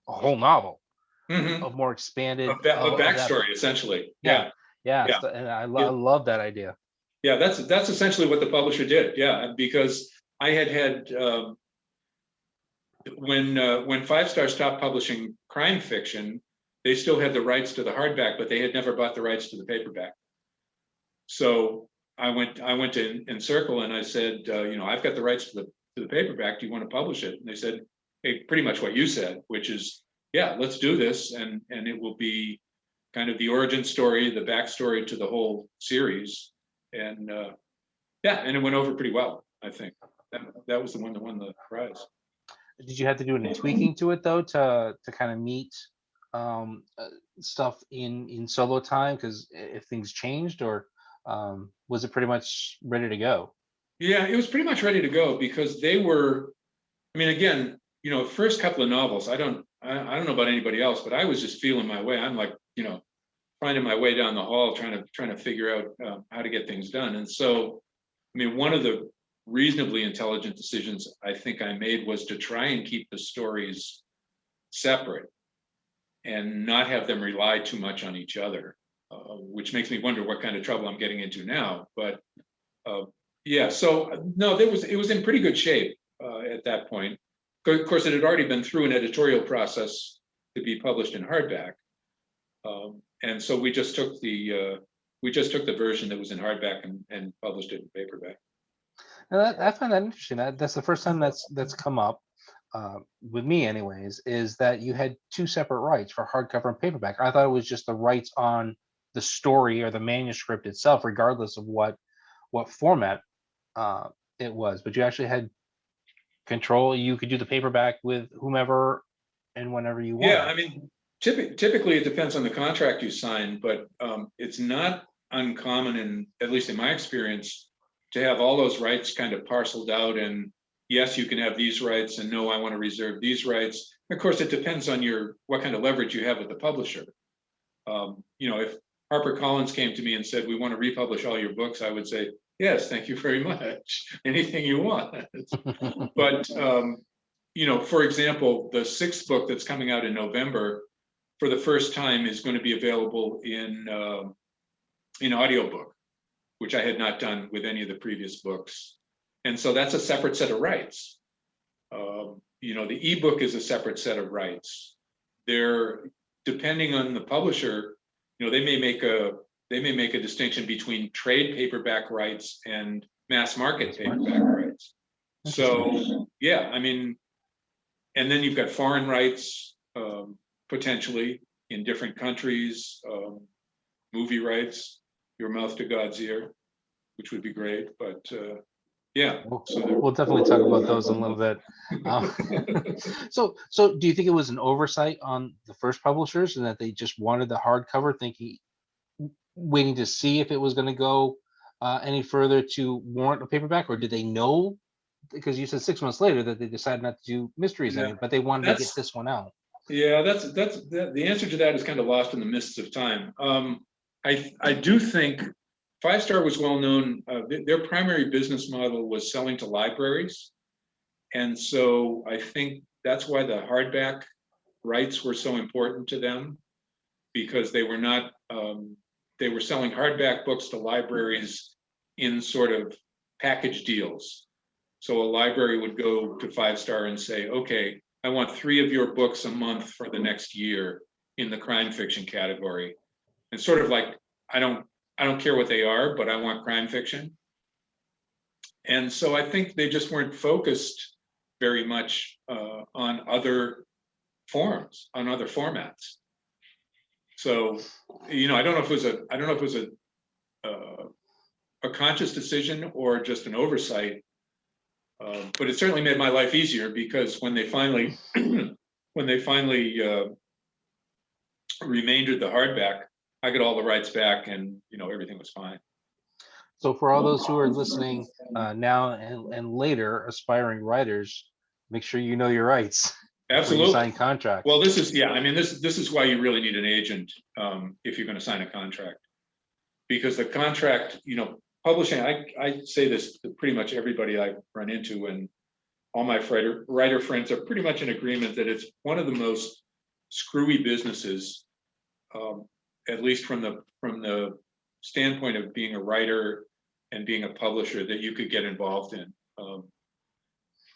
novel Mhm. of more expanded A of that. backstory, essentially. Yeah, Yeah. yeah, Yeah. and I Yeah. love that idea. Yeah. That's essentially what the publisher did. Yeah. Because I had when Five Star stopped publishing crime fiction, they still had the rights to the hardback, but they had never bought the rights to the paperback. So I went to Encircle and I said, I've got the rights to the paperback. Do you want to publish it? And they said, hey, pretty much what you said, which is, yeah, let's do this, and it will be kind of the origin story, the backstory to the whole series, and and it went over pretty well. I think that was the one that won the prize. Did you have to do any tweaking to it though to kind of meet stuff in Solo Time? Because if things changed, or was it pretty much ready to go? Yeah, it was pretty much ready to go because they were. I mean, again, first couple of novels. I don't know about anybody else, but I was just feeling my way. I'm like, finding my way down the hall, trying to figure out how to get things done. And so, I mean, one of the reasonably intelligent decisions I think I made was to try and keep the stories separate and not have them rely too much on each other, which makes me wonder what kind of trouble I'm getting into now. But yeah, so no, it was in pretty good shape at that point. Of course, it had already been through an editorial process to be published in hardback, and so we just took the version that was in hardback and published it in paperback. Now I find that interesting. That's the first time that's come up with me, anyways. Is that you had two separate rights for hardcover and paperback? I thought it was just the rights on the story or the manuscript itself, regardless of what format it was. But you actually had control. You could do the paperback with whomever and whenever you Yeah, wanted. I mean, typically it depends on the contract you sign, but it's not uncommon, at least in my experience, to have all those rights kind of parceled out. And yes, you can have these rights, and no, I want to reserve these rights. Of course, it depends on what kind of leverage you have with the publisher. If HarperCollins came to me and said, we want to republish all your books, I would say, yes, thank you very much. Anything you want. But for example, the sixth book that's coming out in November, for the first time, is going to be available in audiobook, which I had not done with any of the previous books. And so that's a separate set of rights. The ebook is a separate set of rights. They're, depending on the publisher, they may make a distinction between trade paperback rights and mass market paperback rights. So yeah, I mean, and then you've got foreign rights, potentially in different countries, movie rights, Your Mouth to God's Ear, which would be great. But yeah, we'll definitely talk about those in a little bit. So do you think it was an oversight on the first publishers, and that they just wanted the hardcover, waiting to see if it was going to go any further to warrant a paperback, or did they know? Because you said 6 months later that they decided not to do mysteries anymore, but they wanted to get this one out. Yeah, that's the answer to that is kind of lost in the mists of time. I do think Five Star was well known. Their primary business model was selling to libraries, and so I think that's why the hardback rights were so important to them, because they were not they were selling hardback books to libraries in sort of package deals. So a library would go to Five Star and say, okay, I want 3 of your books a month for the next year in the crime fiction category. And sort of like, I don't care what they are, but I want crime fiction. And so I think they just weren't focused very much on other forms, on other formats. So, I don't know if it was a conscious decision or just an oversight, but it certainly made my life easier, because when they finally remaindered the hardback, I got all the rights back, and everything was fine. So for all those who are listening now and later, aspiring writers, make sure you know your rights before you sign Absolutely. contracts. Well, this is why you really need an agent, if you're going to sign a contract, because the contract, publishing. I say this to pretty much everybody I run into, and all my writer friends are pretty much in agreement that it's one of the most screwy businesses, at least from the standpoint of being a writer and being a publisher, that you could get involved in.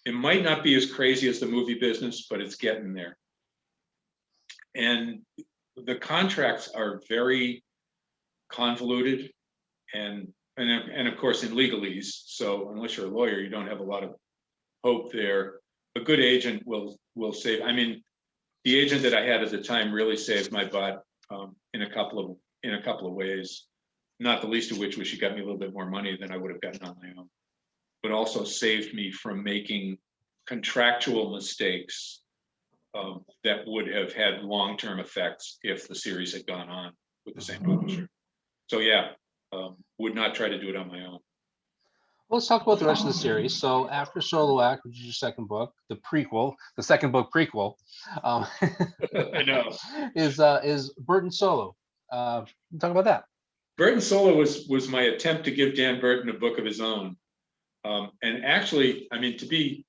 It might not be as crazy as the movie business, but it's getting there. And the contracts are very convoluted and of course in legalese. So unless you're a lawyer, you don't have a lot of hope there. A good agent will save. I mean, the agent that I had at the time really saved my butt in a couple of ways. Not the least of which was she got me a little bit more money than I would have gotten on my own, but also saved me from making contractual mistakes that would have had long-term effects if the series had gone on with the same publisher. So yeah, would not try to do it on my own. Let's talk about the rest of the series. So after Solo Act, which is your second book, the second book prequel, I know. is Burton Solo. Talk about that. Burton Solo was my attempt to give Dan Burton a book of his own. And actually, I mean, to be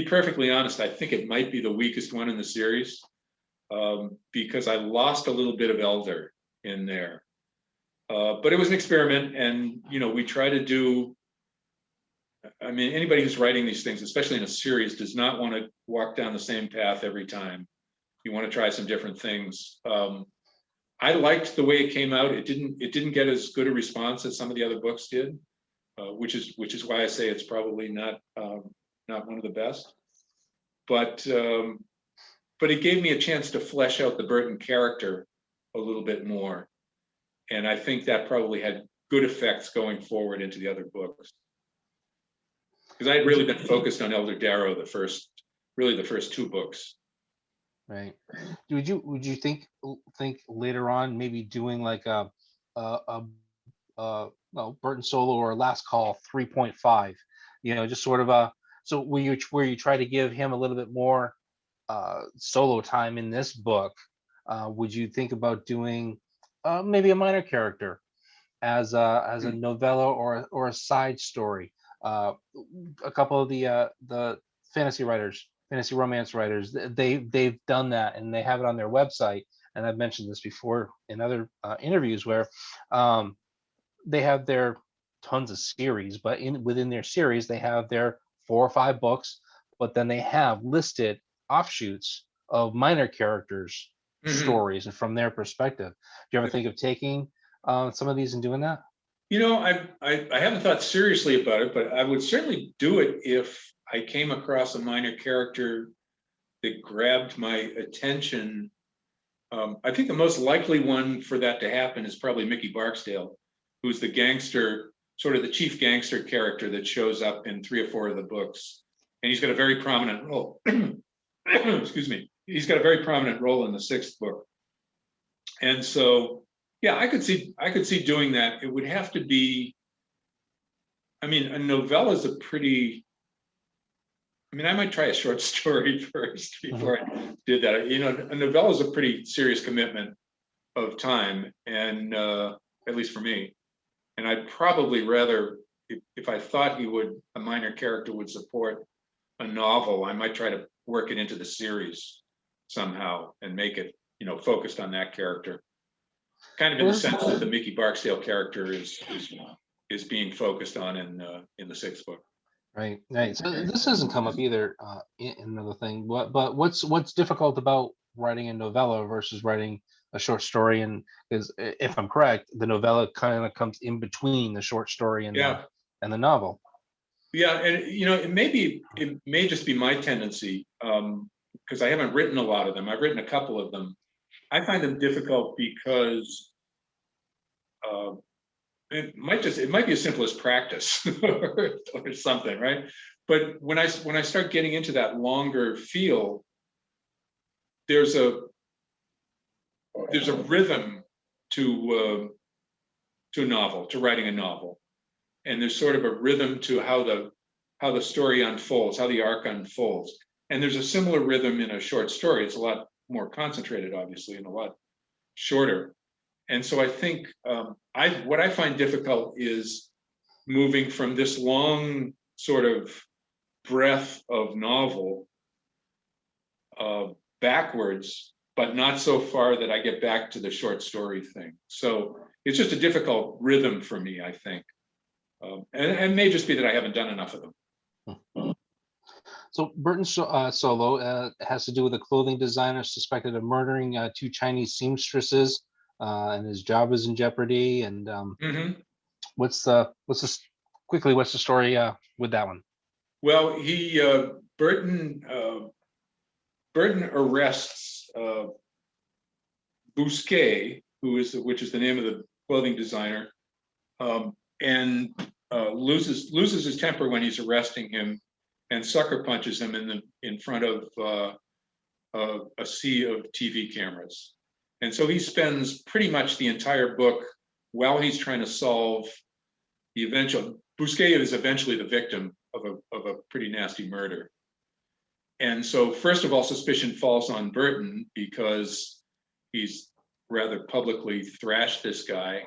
perfectly honest, I think it might be the weakest one in the series, because I lost a little bit of Elder in there. But it was an experiment, and we try to do. I mean, anybody who's writing these things, especially in a series, does not want to walk down the same path every time. You want to try some different things. I liked the way it came out. It didn't get as good a response as some of the other books did, which is why I say it's probably not one of the best. But it gave me a chance to flesh out the Burton character a little bit more, and I think that probably had good effects going forward into the other books. Because I had really been focused on Elder Darrow the first two books. Right. Would you think later on maybe doing like a Burton Solo or Last Call 3.5, just sort of so where you try to give him a little bit more solo time in this book? Would you think about doing maybe a minor character as a novella or a side story? A couple of the fantasy romance writers, they've done that, and they have it on their website. And I've mentioned this before in other interviews, where they have their tons of series, but within their series they have their 4 or 5 books, but then they have listed offshoots of minor characters stories and from their perspective. Do you ever think of taking some of these and doing that? I haven't thought seriously about it, but I would certainly do it if I came across a minor character that grabbed my attention. I think the most likely one for that to happen is probably Mickey Barksdale, who's the gangster, sort of the chief gangster character that shows up in 3 or 4 of the books. And he's got a very prominent role. Excuse me. He's got a very prominent role in the 6th book. And so, yeah, I could see doing that. It would have to be, I mean, a novella is I might try a short story first before I did that. A novella is a pretty serious commitment of time, and at least for me. And I'd probably rather, if I thought a minor character would support a novel, I might try to work it into the series somehow and make it, focused on that character. Kind of in the sense that the Mickey Barksdale character is being focused on in the 6th book. Right. So this hasn't come up either in another thing. But what's difficult about writing a novella versus writing a short story? And is, if I'm correct, the novella kind of comes in between the short story and the novel. Yeah, and it may just be my tendency, because I haven't written a lot of them. I've written a couple of them, I find them difficult because it might be as simple as practice or something, right? But when I start getting into that longer feel, there's a rhythm to a novel, to writing a novel, and there's sort of a rhythm to how the story unfolds, how the arc unfolds, and there's a similar rhythm in a short story. It's a lot more concentrated, obviously, and a lot shorter. And so I think what I find difficult is moving from this long sort of breadth of novel backwards, but not so far that I get back to the short story thing. So it's just a difficult rhythm for me, I think. And it may just be that I haven't done enough of them. So Burton's solo has to do with a clothing designer suspected of murdering two Chinese seamstresses, and his job is in jeopardy. And what's the story with that one? Well, Burton arrests Bousquet, which is the name of the clothing designer, and loses his temper when he's arresting him, and sucker punches him in front of a sea of TV cameras. And so he spends pretty much the entire book while he's trying to solve the eventual. Bousquet is eventually the victim of a pretty nasty murder. And so, first of all, suspicion falls on Burton because he's rather publicly thrashed this guy.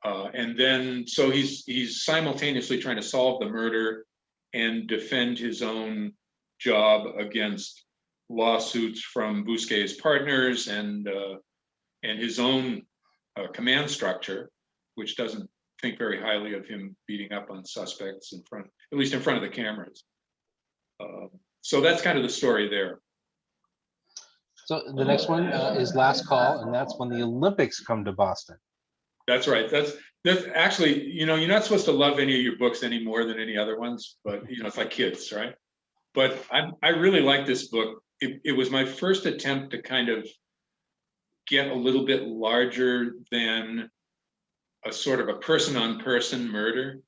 And then, so he's simultaneously trying to solve the murder and defend his own job against lawsuits from Bousquet's partners and his own command structure, which doesn't think very highly of him beating up on suspects at least in front of the cameras. So that's kind of the story there. So the next one is Last Call, and that's when the Olympics come to Boston. That's right. That's actually, you're not supposed to love any of your books any more than any other ones, but it's like kids, right? But I really like this book. It was my first attempt to kind of get a little bit larger than a sort of a person-on-person murder.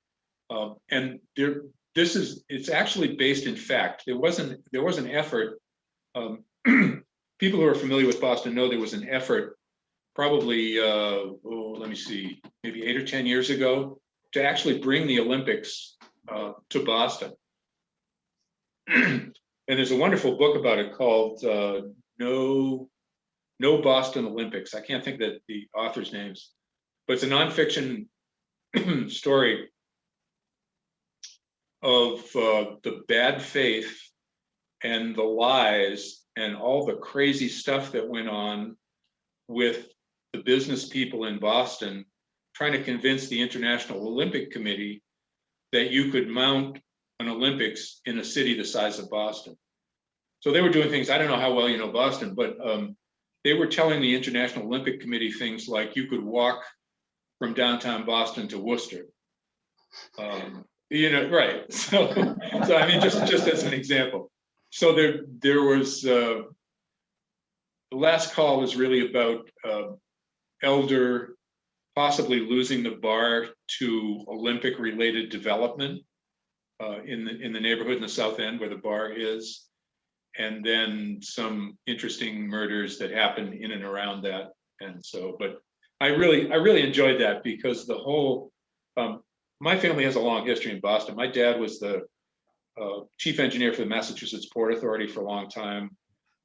And it's actually based in fact. There was an effort. People who are familiar with Boston know there was an effort probably, let me see, maybe 8 or 10 years ago, to actually bring the Olympics to Boston. And there's a wonderful book about it called No Boston Olympics. I can't think of the author's names, but it's a nonfiction story of the bad faith and the lies and all the crazy stuff that went on with the business people in Boston trying to convince the International Olympic Committee that you could mount an Olympics in a city the size of Boston. So they were doing things, I don't know how well you know Boston, but they were telling the International Olympic Committee things like you could walk from downtown Boston to Worcester. Right. So I mean, just as an example. So there was, the Last Call was really about ELDER possibly losing the bar to Olympic related development in the neighborhood in the South End where the bar is, and then some interesting murders that happened in and around that. And so, but I really enjoyed that because the whole, my family has a long history in Boston. My dad was the chief engineer for the Massachusetts Port Authority for a long time.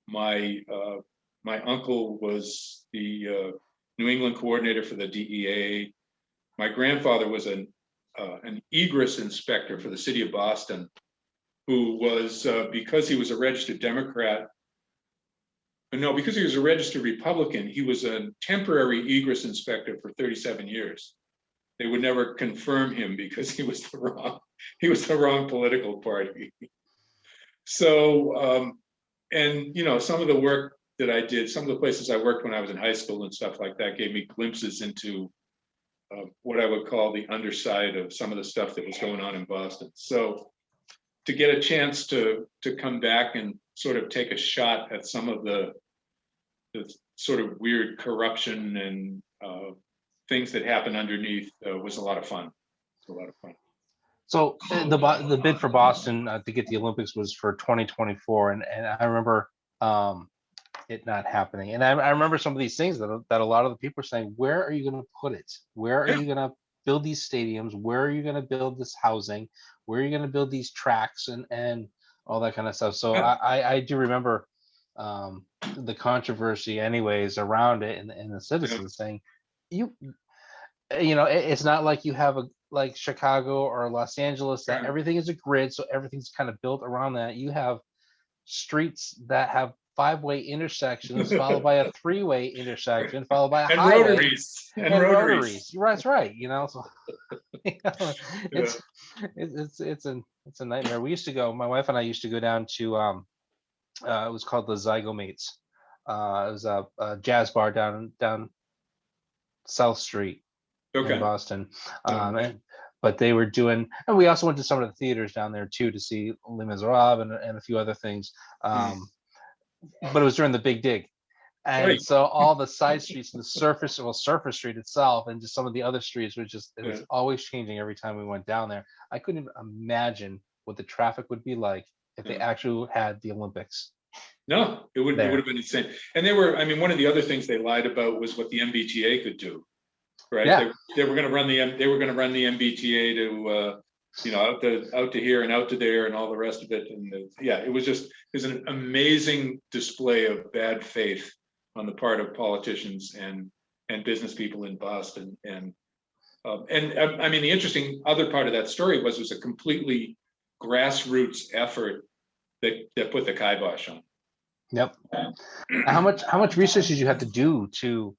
My uncle was the New England coordinator for the DEA. My grandfather was an egress inspector for the city of Boston, who was, because he was a registered Democrat, because he was a registered Republican, he was a temporary egress inspector for 37 years. They would never confirm him because he was the wrong political party. So, and some of the work that I did, some of the places I worked when I was in high school and stuff like that gave me glimpses into what I would call the underside of some of the stuff that was going on in Boston. So to get a chance to come back and sort of take a shot at some of the sort of weird corruption and things that happen underneath was a lot of fun. It's a lot of fun. So the bid for Boston to get the Olympics was for 2024, and I remember it not happening. And I remember some of these things that a lot of the people are saying, where are you going to put it? Where are you going to build these stadiums? Where are you going to build this housing? Where are you going to build these tracks and all that kind of stuff? So I do remember the controversy anyways around it, and the citizens saying, it's not like you have like Chicago or Los Angeles that everything is a grid, so everything's kind of built around that. You have streets that have 5-way intersections followed by a 3-way intersection followed by a and highway rotaries and rotaries. That's right. So it's a nightmare. We used to go. My wife and I used to go down to it was called the Zygomates. It was a jazz bar down South Street in Boston. But they were doing, and we also went to some of the theaters down there too to see Les Miserables and a few other things. But it was during the Big Dig. And so all the side streets and Surface Street itself and just some of the other streets were it was always changing every time we went down there. I couldn't even imagine what the traffic would be like if they actually had the Olympics. No, it would have been insane. And one of the other things they lied about was what the MBTA could do. Right. Yeah. They were going to run the MBTA to out to here and out to there and all the rest of it. And it was an amazing display of bad faith on the part of politicians and business people in Boston. And the interesting other part of that story was a completely grassroots effort that put the kibosh on. Yep. How much research did you have to do to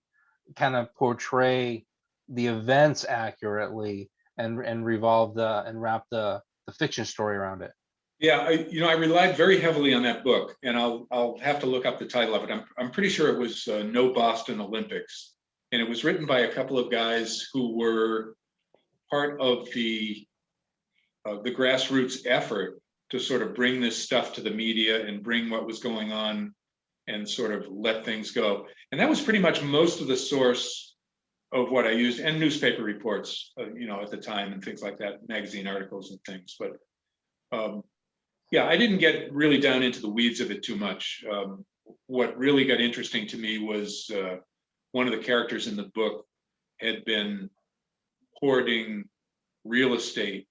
kind of portray the events accurately and revolve and wrap the fiction story around it? Yeah, I relied very heavily on that book, and I'll have to look up the title of it. I'm pretty sure it was No Boston Olympics, and it was written by a couple of guys who were part of the grassroots effort to sort of bring this stuff to the media and bring what was going on and sort of let things go. And that was pretty much most of the source of what I used, and newspaper reports, at the time and things like that, magazine articles and things. But I didn't get really down into the weeds of it too much. What really got interesting to me was one of the characters in the book had been hoarding real estate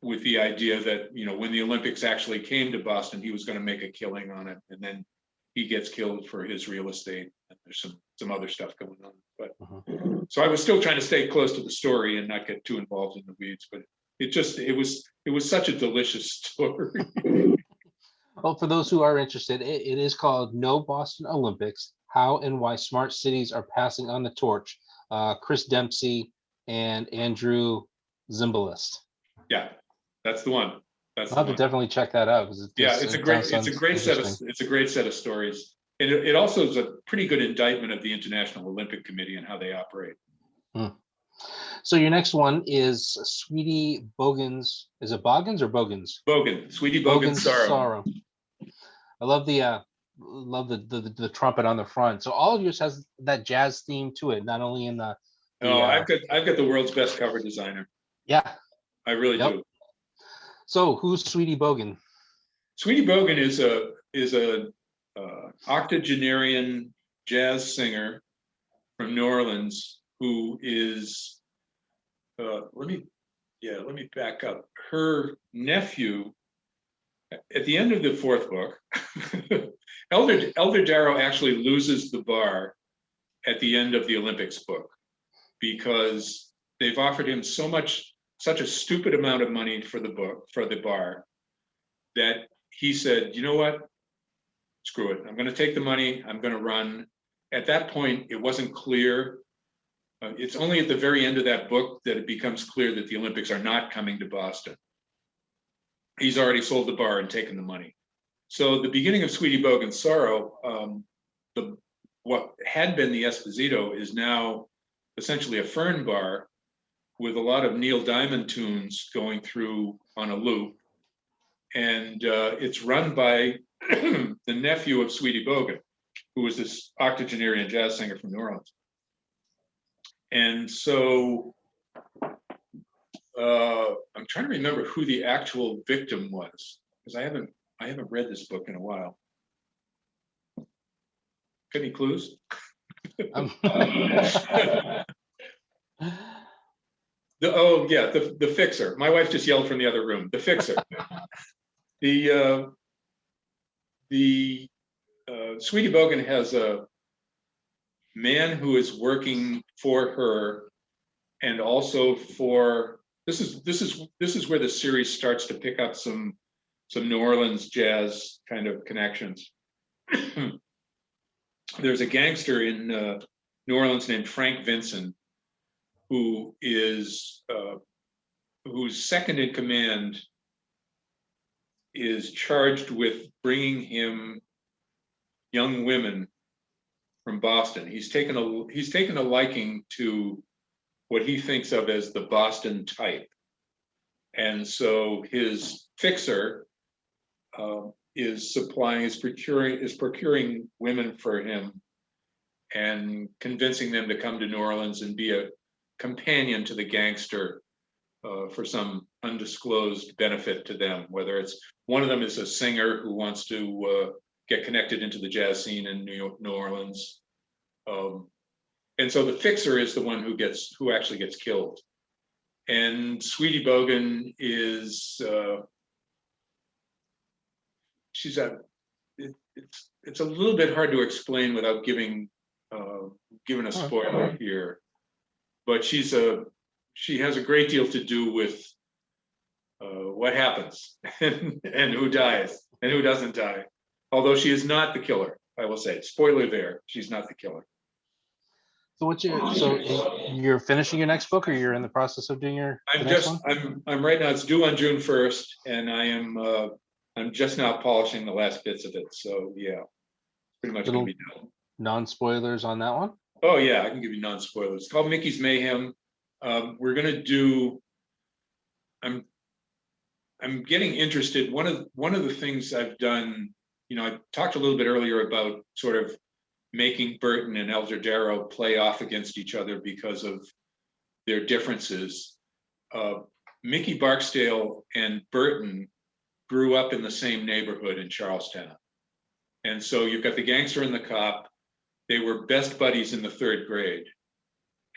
with the idea that, when the Olympics actually came to Boston, he was going to make a killing on it. And then he gets killed for his real estate. And there's some other stuff going on. But so I was still trying to stay close to the story and not get too involved in the weeds. But it was such a delicious story. Well, for those who are interested, it is called No Boston Olympics: How and Why Smart Cities Are Passing on the Torch. Chris Dempsey and Andrew Zimbalist. Yeah, that's the one. I'll have to definitely check that out. It's a great set of stories. And it also is a pretty good indictment of the International Olympic Committee and how they operate. So your next one is Sweetie Bogan's. Is it Boggins or Bogans? Bogan. Sweetie Bogan's Sorrow. I love the trumpet on the front. So all of yours has that jazz theme to it, not only in the. I've got the world's best cover designer. Yeah, I really do. So who's Sweetie Bogan? Sweetie Bogan is a octogenarian jazz singer from New Orleans who is let me back up. Her nephew, at the end of the fourth book, Elder Darrow actually loses the bar at the end of the Olympics book because they've offered him such a stupid amount of money for the bar, that he said, you know what? Screw it. I'm going to take the money. I'm going to run. At that point, it wasn't clear. It's only at the very end of that book that it becomes clear that the Olympics are not coming to Boston. He's already sold the bar and taken the money. So the beginning of Sweetie Bogan's Sorrow, what had been the Esposito is now essentially a fern bar with a lot of Neil Diamond tunes going through on a loop. And it's run by the nephew of Sweetie Bogan. who was this octogenarian jazz singer from New Orleans. And so I'm trying to remember who the actual victim was, because I haven't read this book in a while. Any clues? The fixer. My wife just yelled from the other room. The fixer. The Sweetie Bogan has a man who is working for her, and also for this is where the series starts to pick up some New Orleans jazz kind of connections. There's a gangster in New Orleans named Frank Vincent, who is whose second in command is charged with bringing him young women from Boston. He's taken a liking to what he thinks of as the Boston type, and so his fixer is procuring women for him and convincing them to come to New Orleans and be a companion to the gangster for some undisclosed benefit to them. Whether it's one of them is a singer who wants to get connected into the jazz scene in New Orleans, and so the fixer is the one who actually gets killed. And Sweetie Bogan is it's a little bit hard to explain without giving a spoiler here, but she has a great deal to do with what happens and who dies and who doesn't die. Although she is not the killer, I will say. Spoiler there, she's not the killer. So you're finishing your next book, or you're in the process of doing I'm right now, it's due on June 1st, and I'm just now polishing the last bits of it. So yeah, pretty much gonna be done. Non-spoilers on that one? Oh yeah, I can give you non-spoilers. It's called Mickey's Mayhem. We're gonna do, I'm getting interested. One of the things I've done, I talked a little bit earlier about sort of making Burton and Elder Darrow play off against each other because of their differences. Mickey Barksdale and Burton grew up in the same neighborhood in Charlestown. And so you've got the gangster and the cop. They were best buddies in the 3rd grade.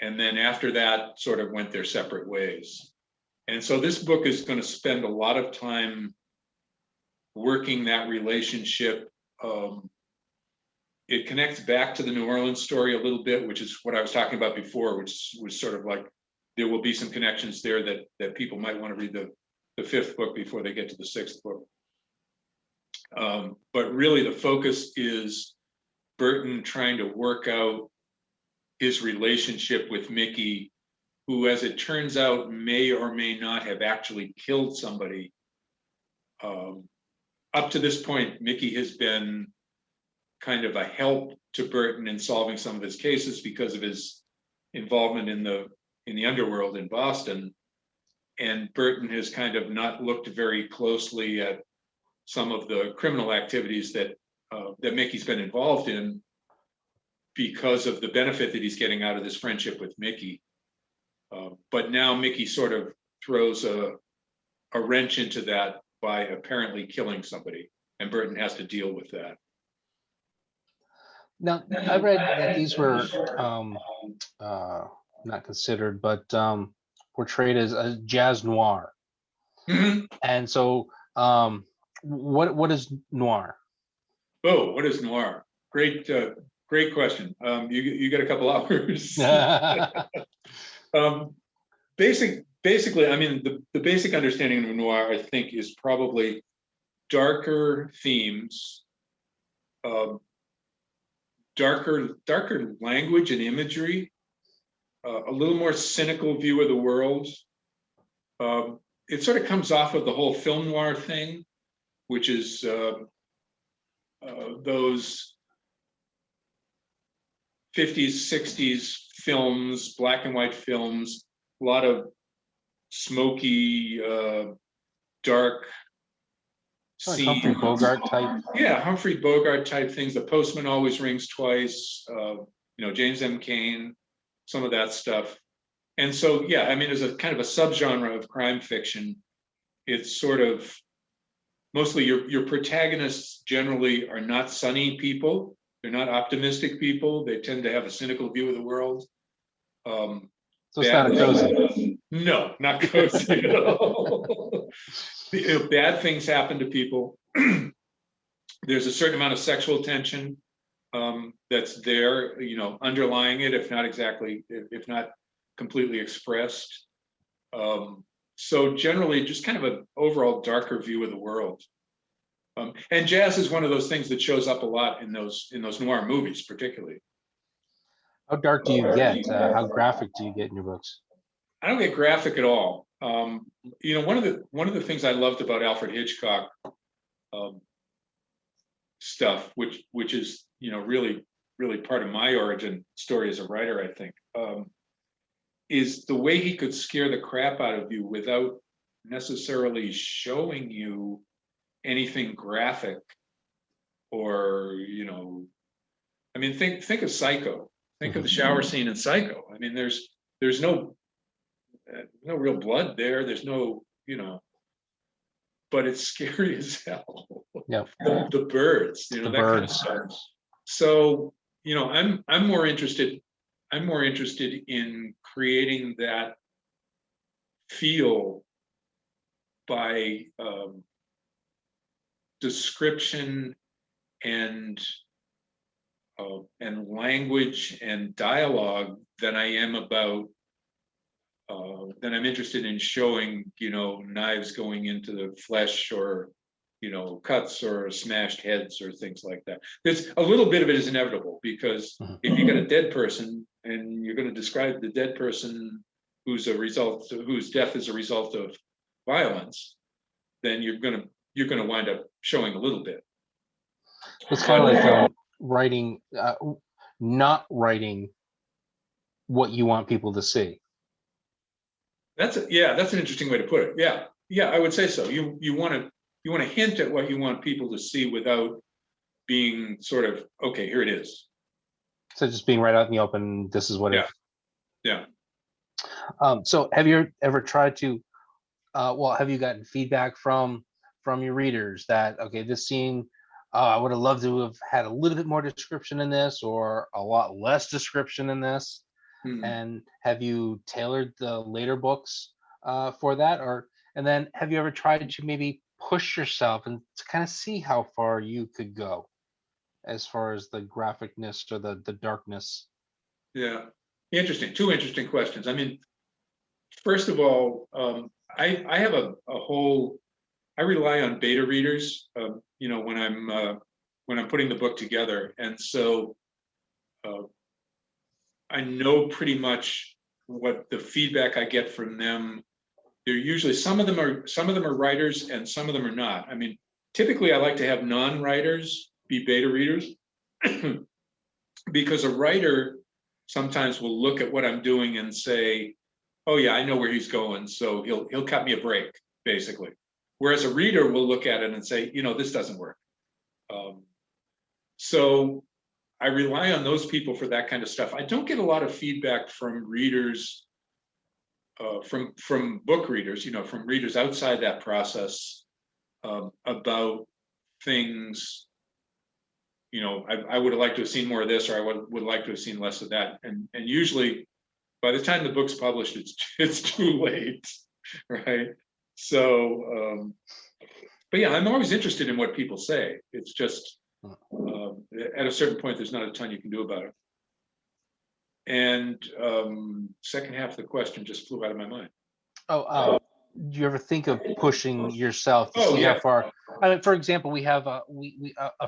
And then after that, sort of went their separate ways. And so this book is going to spend a lot of time working that relationship. It connects back to the New Orleans story a little bit, which is what I was talking about before, which was sort of like, there will be some connections there that people might want to read the 5th book before they get to the 6th book. But really the focus is Burton trying to work out his relationship with Mickey, who, as it turns out, may or may not have actually killed somebody. Up to this point, Mickey has been kind of a help to Burton in solving some of his cases because of his involvement in the underworld in Boston. And Burton has kind of not looked very closely at some of the criminal activities that Mickey's been involved in because of the benefit that he's getting out of this friendship with Mickey. But now Mickey sort of throws a wrench into that by apparently killing somebody, and Burton has to deal with that. Now, I read that these were not considered, but portrayed as a jazz noir. Mm-hmm. And so, what is noir? Oh, what is noir? Great question. You got a couple hours. Basically, I mean, the basic understanding of noir, I think, is probably darker themes, darker language and imagery, a little more cynical view of the world. It sort of comes off of the whole film noir thing, which is those 50s, 60s films, black and white films, a lot of smoky, dark Like see, Humphrey Bogart type. yeah, Humphrey Bogart type things. The Postman Always Rings Twice. James M. Cain, some of that stuff. And so, yeah, I mean, as a kind of a subgenre of crime fiction, it's sort of mostly your protagonists generally are not sunny people. They're not optimistic people. They tend to have a cynical view of the world. So it's not a cozy. No, not cozy at all. Bad things happen to people. There's a certain amount of sexual tension that's there, underlying it, if not completely expressed. So generally, just kind of an overall darker view of the world. And jazz is one of those things that shows up a lot in those noir movies, particularly. How dark do you get? How graphic do you get in your books? I don't get graphic at all. One of the things I loved about Alfred Hitchcock stuff, which is really part of my origin story as a writer, I think, is the way he could scare the crap out of you without necessarily showing you anything graphic, or I mean, think of Psycho. Think of the shower scene in Psycho. I mean, there's no real blood there. There's no, but it's scary as hell. Yeah. The birds, that kind of stuff. So, I'm more interested in creating that feel by description and language and dialogue than I am about than I'm interested in showing, knives going into the flesh, or cuts or smashed heads or things like that. There's a little bit of it is inevitable, because if you got a dead person and you're going to describe the dead person whose death is a result of violence, then you're going to wind up showing a little bit. It's kind of like writing, not writing what you want people to see. That's an interesting way to put it. Yeah, I would say so. You want to hint at what you want people to see without being sort of, okay, here it is. So just being right out in the open, this is what it is. Yeah. So have you ever tried to, have you gotten feedback from your readers that, okay, this scene, I would have loved to have had a little bit more description in this, or a lot less description in this? And have you tailored the later books for that? And then have you ever tried to maybe push yourself and to kind of see how far you could go as far as the graphicness or the darkness? Yeah, interesting. Two interesting questions. I mean, first of all, I have a whole, I rely on beta readers, when I'm putting the book together. And so I know pretty much what the feedback I get from them. They're usually, some of them are writers and some of them are not. I mean, typically I like to have non-writers be beta readers because a writer sometimes will look at what I'm doing and say, oh yeah, I know where he's going, so he'll cut me a break, basically. Whereas a reader will look at it and say, this doesn't work. So I rely on those people for that kind of stuff. I don't get a lot of feedback from readers, from book readers, from readers outside that process, about things. I would have liked to have seen more of this, or I would like to have seen less of that. And usually, by the time the book's published, it's too late, right? So, but yeah, I'm always interested in what people say. It's just at a certain point, there's not a ton you can do about it. And second half of the question just flew out of my mind. Do you ever think of pushing yourself to see how far? I mean, for example, we have a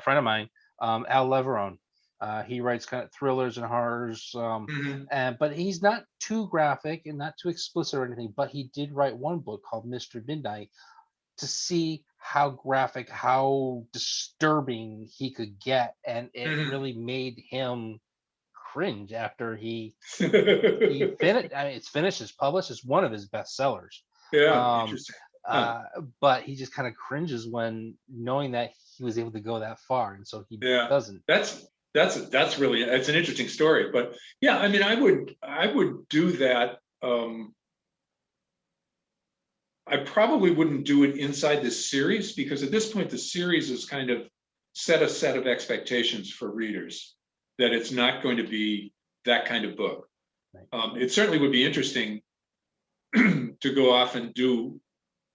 friend of mine, Al Leverone. He writes kind of thrillers and horrors, but he's not too graphic and not too explicit or anything. But he did write one book called Mr. Midnight to see how graphic, how disturbing he could get, and it really made him cringe after he finished. I mean, it's finished, it's published, it's one of his bestsellers. Yeah, interesting. but he just kind of cringes when knowing that he was able to go that far, and so he Yeah, doesn't. that's really, it's an interesting story. But yeah, I mean, I would do that. I probably wouldn't do it inside this series, because at this point the series is kind of set a set of expectations for readers that it's not going to be that kind of book. Right. It certainly would be interesting to go off and do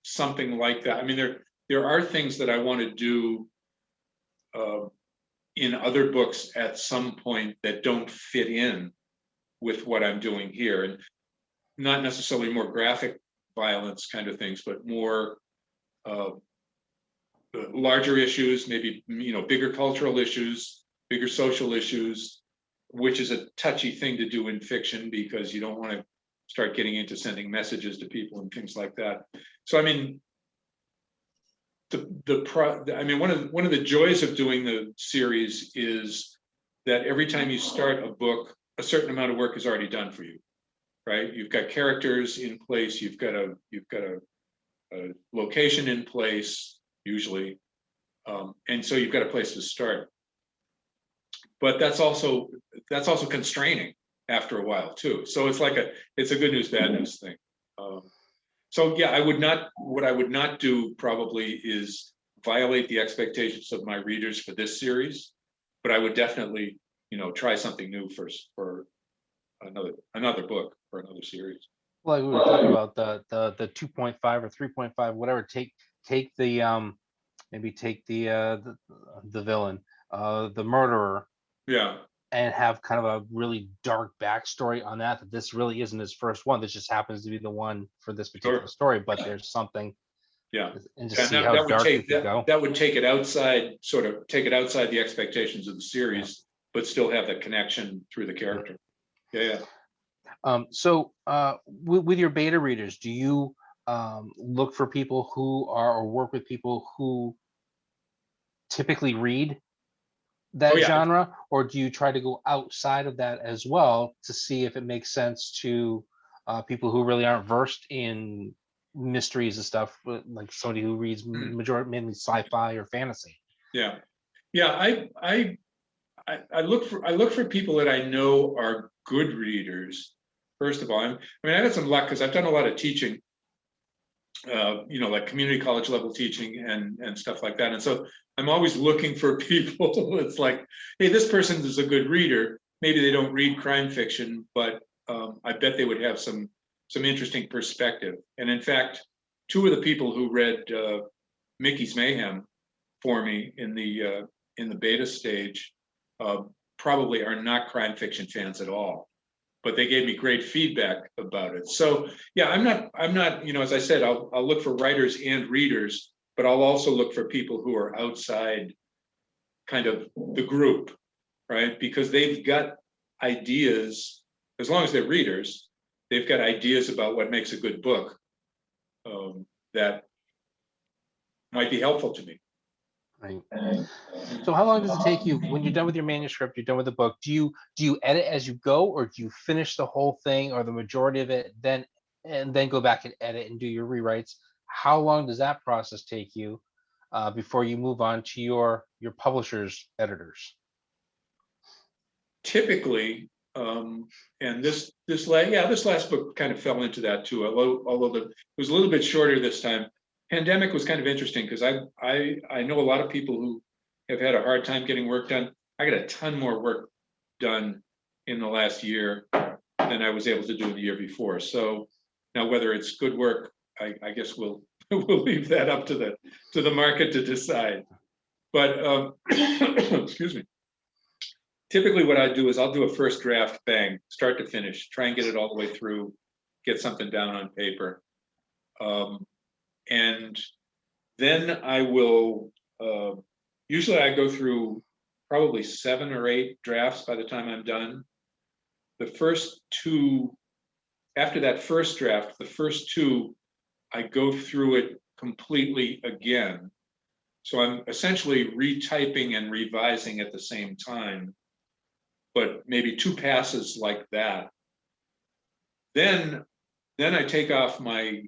something like that. I mean, there are things that I want to do in other books at some point that don't fit in with what I'm doing here, and not necessarily more graphic violence kind of things, but more larger issues, maybe, you know, bigger cultural issues, bigger social issues, which is a touchy thing to do in fiction, because you don't want to start getting into sending messages to people and things like that. So I mean, one of the joys of doing the series is that every time you start a book, a certain amount of work is already done for you, right? You've got characters in place, you've got a location in place usually, and so you've got a place to start. But that's also constraining after a while too. So it's like it's a good news, bad news thing. So yeah, what I would not do probably is violate the expectations of my readers for this series, but I would definitely, you know, try something new for another book or another series. Well, like we were talking about the 2.5 or 3.5, whatever. Take the maybe take the villain, the murderer, Yeah, and have kind of a really dark backstory on that. That this really isn't his first one. This just happens to be the one for this particular sure. story. But there's something, Yeah. and just And see how that would dark take it could go. that would take it outside, sort of take it outside the expectations of the series, but still have the connection through the character. Yeah. So with your beta readers, do you look for people who are, or work with people who typically read Oh that yeah. genre, or do you try to go outside of that as well to see if it makes sense to people who really aren't versed in mysteries and stuff, like somebody who reads mainly sci-fi or fantasy? Yeah. Yeah. I look for people that I know are good readers. First of all, I mean, I got some luck because I've done a lot of teaching, you know, like community college level teaching and stuff like that. And so I'm always looking for people. It's like, hey, this person is a good reader. Maybe they don't read crime fiction, but I bet they would have some interesting perspective. And in fact, two of the people who read Mickey's Mayhem for me in the beta stage probably are not crime fiction fans at all, but they gave me great feedback about it. So yeah, I'm not, you know, as I said, I'll look for writers and readers, but I'll also look for people who are outside kind of the group, right? Because they've got ideas, as long as they're readers, they've got ideas about what makes a good book that might be helpful to me. Right. So how long does it take you when you're done with your manuscript, you're done with the book? Do you edit as you go, or do you finish the whole thing or the majority of it, then go back and edit and do your rewrites? How long does that process take you before you move on to your publisher's editors? Typically, and this last book kind of fell into that too, although it was a little bit shorter this time. Pandemic was kind of interesting because I know a lot of people who have had a hard time getting work done. I got a ton more work done in the last year than I was able to do in the year before. So now whether it's good work, I guess we'll leave that up to the market to decide. But excuse me. Typically what I do is I'll do a first draft, bang, start to finish, try and get it all the way through, get something down on paper. And then I will, usually I go through probably 7 or 8 drafts by the time I'm done. The first 2, after that first draft, the first 2, I go through it completely again. So I'm essentially retyping and revising at the same time, but maybe 2 passes like that. Then I take off my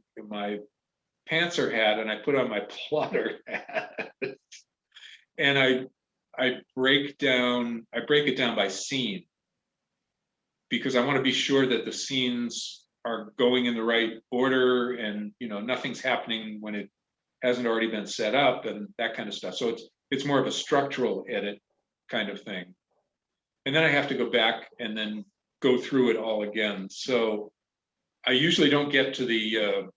pantser hat and I put on my plotter hat, and I break it down by scene, because I want to be sure that the scenes are going in the right order, and nothing's happening when it hasn't already been set up and that kind of stuff. So it's more of a structural edit kind of thing. And then I have to go back and then go through it all again. So I usually don't get to the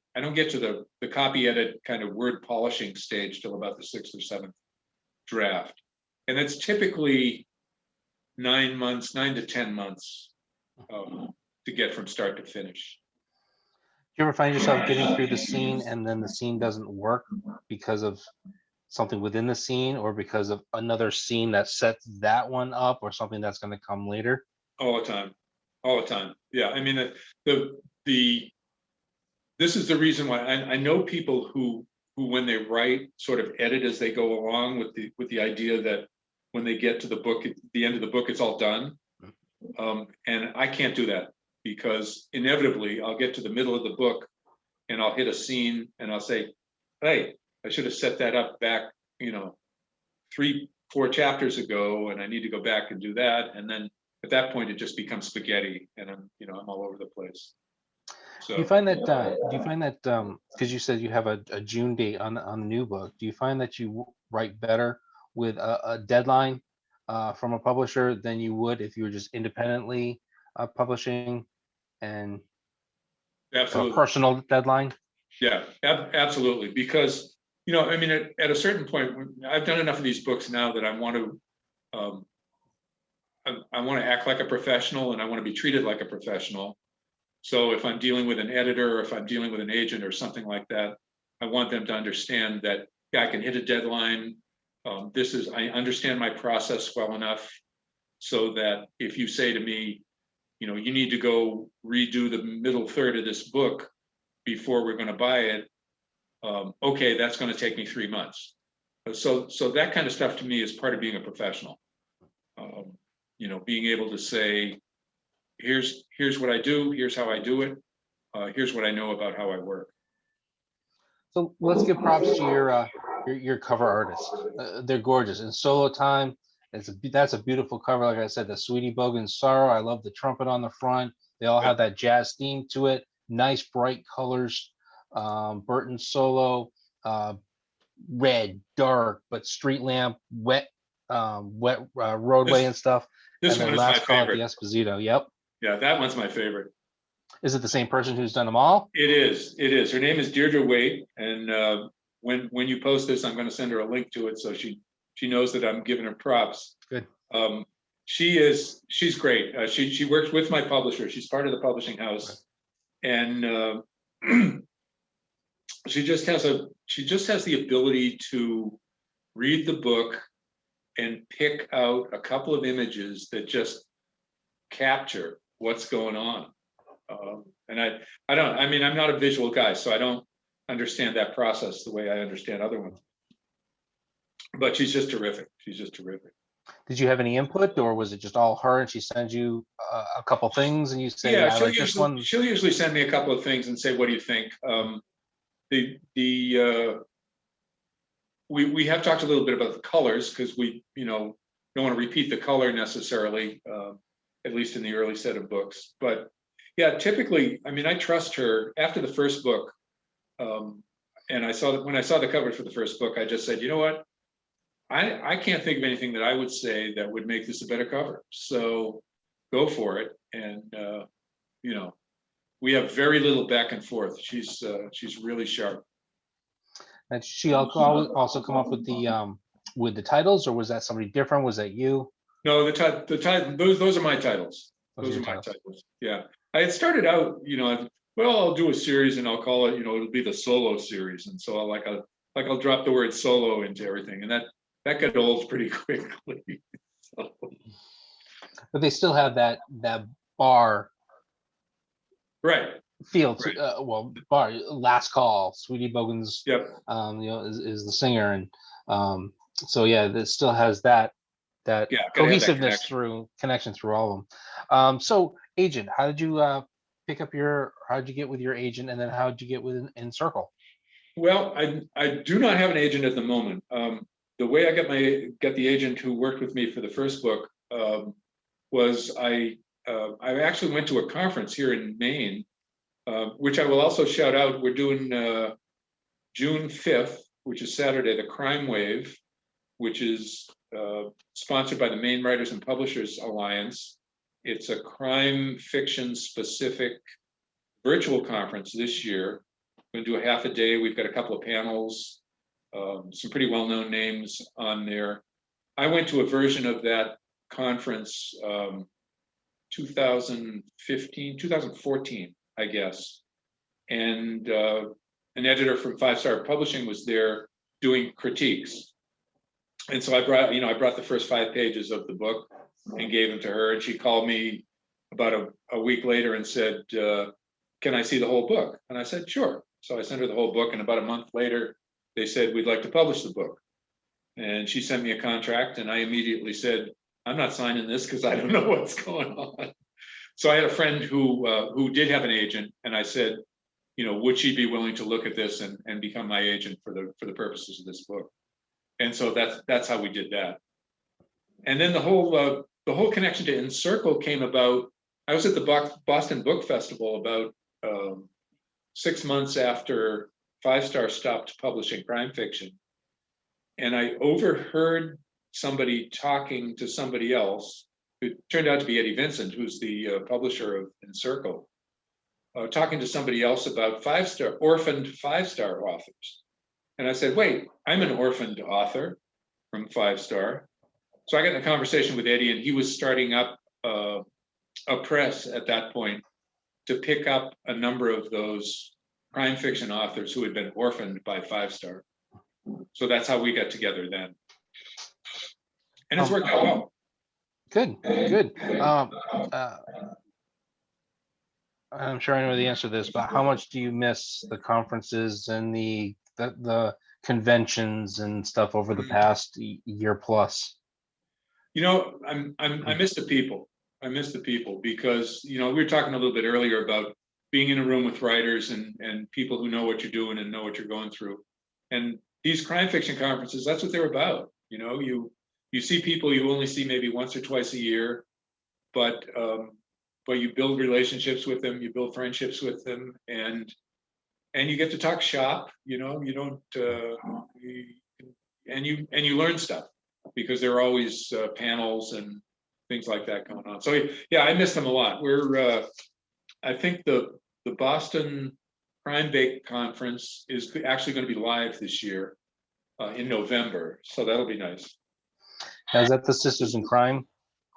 copy edit kind of word polishing stage till about the 6th or 7th draft. And that's typically 9 to 10 months to get from start to finish. Do you ever find yourself getting through the scene and then the scene doesn't work because of something within the scene, or because of another scene that sets that one up, or something that's going to come later? All the time. Yeah, I mean, this is the reason why I know people who when they write sort of edit as they go along with the idea that when they get to the book, at the end of the book, it's all done. And I can't do that, because inevitably I'll get to the middle of the book and I'll hit a scene and I'll say, hey, I should have set that up back, 3-4 chapters ago, and I need to go back and do that. And then at that point, it just becomes spaghetti, and I'm all over the place. So Do you find that because you said you have a June date on the new book, do you find that you write better with a deadline from a publisher than you would if you were just independently publishing and a absolutely. personal deadline? Yeah, absolutely. Because, I mean, at a certain point, I've done enough of these books now that I want to act like a professional, and I want to be treated like a professional. So if I'm dealing with an editor, or if I'm dealing with an agent or something like that, I want them to understand that, yeah, I can hit a deadline. I understand my process well enough so that if you say to me, you need to go redo the middle third of this book before we're going to buy it, okay, that's going to take me 3 months. So that kind of stuff to me is part of being a professional. Being able to say, here's what I do, here's how I do it, here's what I know about how I work. So let's give props to your cover artists. They're gorgeous. In Solo Time, that's a beautiful cover. Like I said, the Sweetie Bogan Sorrow. I love the trumpet on the front. They all have that jazz theme to it. Nice bright colors. Burton Solo, red, dark, but street lamp, wet roadway and stuff. This and then one is my last call at favorite. the Esposito. Yep. Yeah, that one's my favorite. Is it the same person who's done them all? It is. Her name is Deirdre Waite, and when you post this, I'm going to send her a link to it so she knows that I'm giving her props. Good. She's great. She works with my publisher. She's part of the publishing house, and she just has the ability to read the book and pick out a couple of images that just capture what's going on. And I'm not a visual guy, so I don't understand that process the way I understand other ones. But she's just terrific. Did you have any input, or was it just all her and she sends you a couple things and you say, yeah, I like this one? She'll usually send me a couple of things and say, what do you think? We have talked a little bit about the colors, because we don't want to repeat the color necessarily, at least in the early set of books. But yeah, typically, I mean, I trust her. After the first book, and when I saw the cover for the first book, I just said, you know what? I can't think of anything that I would say that would make this a better cover. So go for it. And we have very little back and forth. She's really sharp. And she also come up with the titles, or was that somebody different? Was that you? No, the title. Those are my titles. Those are my titles. Yeah, I had started out, I'll do a series and I'll call it, it'll be the solo series, and so I'll drop the word solo into everything, and that got old pretty quickly. So. But they still have that bar. Right. Field, right. Bar, Last Call, Sweetie Bogan's, yep. Is the singer, and so yeah, it still has that cohesiveness connection through all of them. So agent, how did you get with your agent, and then how did you get with Encircle? Well, I do not have an agent at the moment. The way I get the agent who worked with me for the first book was I actually went to a conference here in Maine, which I will also shout out. We're doing June 5th, which is Saturday, the Crime Wave, which is sponsored by the Maine Writers and Publishers Alliance. It's a crime fiction specific virtual conference this year. We're gonna do a half a day. We've got a couple of panels, some pretty well-known names on there. I went to a version of that conference 2014, I guess. And an editor from Five Star Publishing was there doing critiques. And so I brought the first 5 pages of the book and gave them to her. And she called me about a week later and said, can I see the whole book? And I said, sure. So I sent her the whole book. And about a month later, they said, we'd like to publish the book. And she sent me a contract. And I immediately said, I'm not signing this because I don't know what's going on. So I had a friend who did have an agent. And I said, would she be willing to look at this and become my agent for the purposes of this book? And so that's how we did that. And then the whole connection to Encircle came about. I was at the Boston Book Festival about 6 months after Five Star stopped publishing crime fiction. And I overheard somebody talking to somebody else, who turned out to be Eddie Vincent, who's the publisher of Encircle, talking to somebody else about orphaned five-star authors. And I said, wait, I'm an orphaned author from Five Star. So I got in a conversation with Eddie, and he was starting up a press at that point to pick up a number of those crime fiction authors who had been orphaned by Five Star. So that's how we got together then. And it's worked out well. Good. I'm sure I know the answer to this, but how much do you miss the conferences and the conventions and stuff over the past year plus? I miss the people. I miss the people because, we were talking a little bit earlier about being in a room with writers and people who know what you're doing and know what you're going through. And these crime fiction conferences, that's what they're about. You see people you only see maybe once or twice a year, but you build relationships with them, you build friendships with them, and you get to talk shop. You don't, and you learn stuff because there are always panels and things like that going on. So yeah, I miss them a lot. I think the Boston Crime Bake Conference is actually going to be live this year in November, so that'll be nice. Now, is that the Sisters in Crime?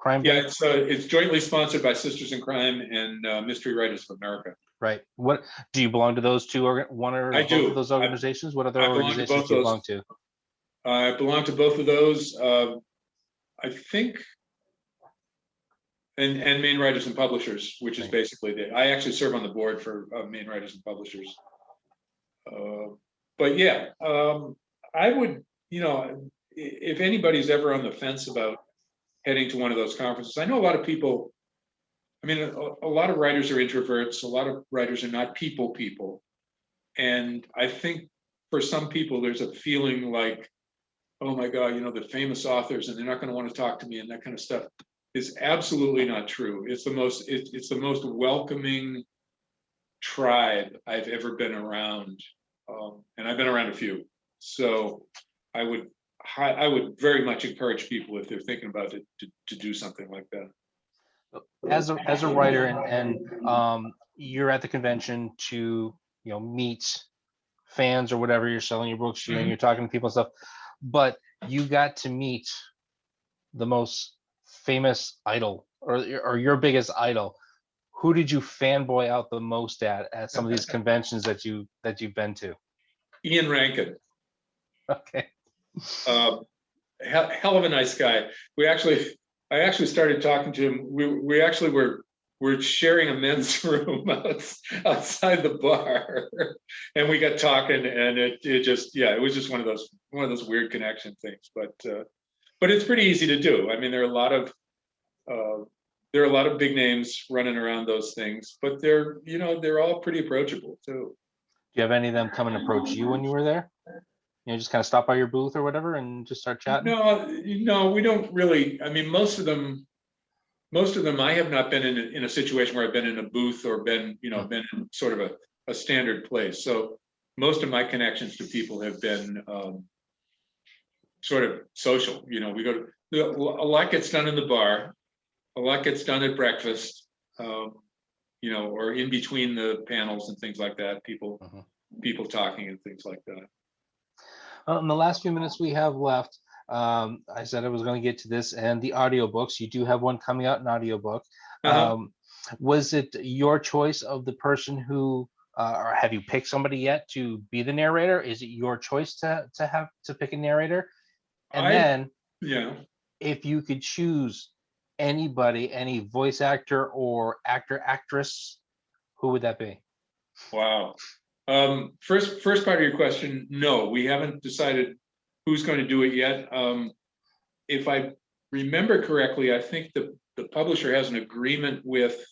Yeah, it's jointly sponsored by Sisters in Crime and Mystery Writers of America. Right. What do you belong to? Those two, one or both of those organizations? What other organizations do you belong to? I belong to both of those. I think, and Maine Writers and Publishers, which is basically I actually serve on the board for Maine Writers and Publishers. But yeah, I would, if anybody's ever on the fence about heading to one of those conferences, I know a lot of people. I mean, a lot of writers are introverts. A lot of writers are not people. And I think for some people, there's a feeling like, oh my God, the famous authors, and they're not going to want to talk to me and that kind of stuff. Is absolutely not true. It's the most welcoming tribe I've ever been around, and I've been around a few. So I would very much encourage people, if they're thinking about it, to do something like that. As a writer, and you're at the convention to meet fans or whatever, you're selling your books to, and you're talking to people and stuff, but you got to meet the most famous idol or your biggest idol. Who did you fanboy out the most at some of these conventions that you've been to? Ian Rankin. Okay. Hell of a nice guy. I actually started talking to him. We actually were sharing a men's room outside the bar, and we got talking, and it was just one of those weird connection things. But it's pretty easy to do. I mean, there are a lot of big names running around those things, but they're all pretty approachable too. you have any of them come and approach you when you were there? Just kind of stop by your booth or whatever and just start chatting? No, we don't really. I mean, most of them, I have not been in a situation where I've been in a booth or been in sort of a standard place. So most of my connections to people have been sort of social. We go to a lot gets done in the bar, a lot gets done at breakfast, or in between the panels and things like that. People talking and things like that. In the last few minutes we have left, I said I was going to get to this and the audiobooks. You do have one coming out in audiobook. Was it your choice of the person who, or have you picked somebody yet to be the narrator? Is it your choice to pick a narrator? And then, if you could choose anybody, any voice actor or actress, who would that be? Wow. First part of your question, no, we haven't decided who's going to do it yet. If I remember correctly, I think the publisher has an agreement with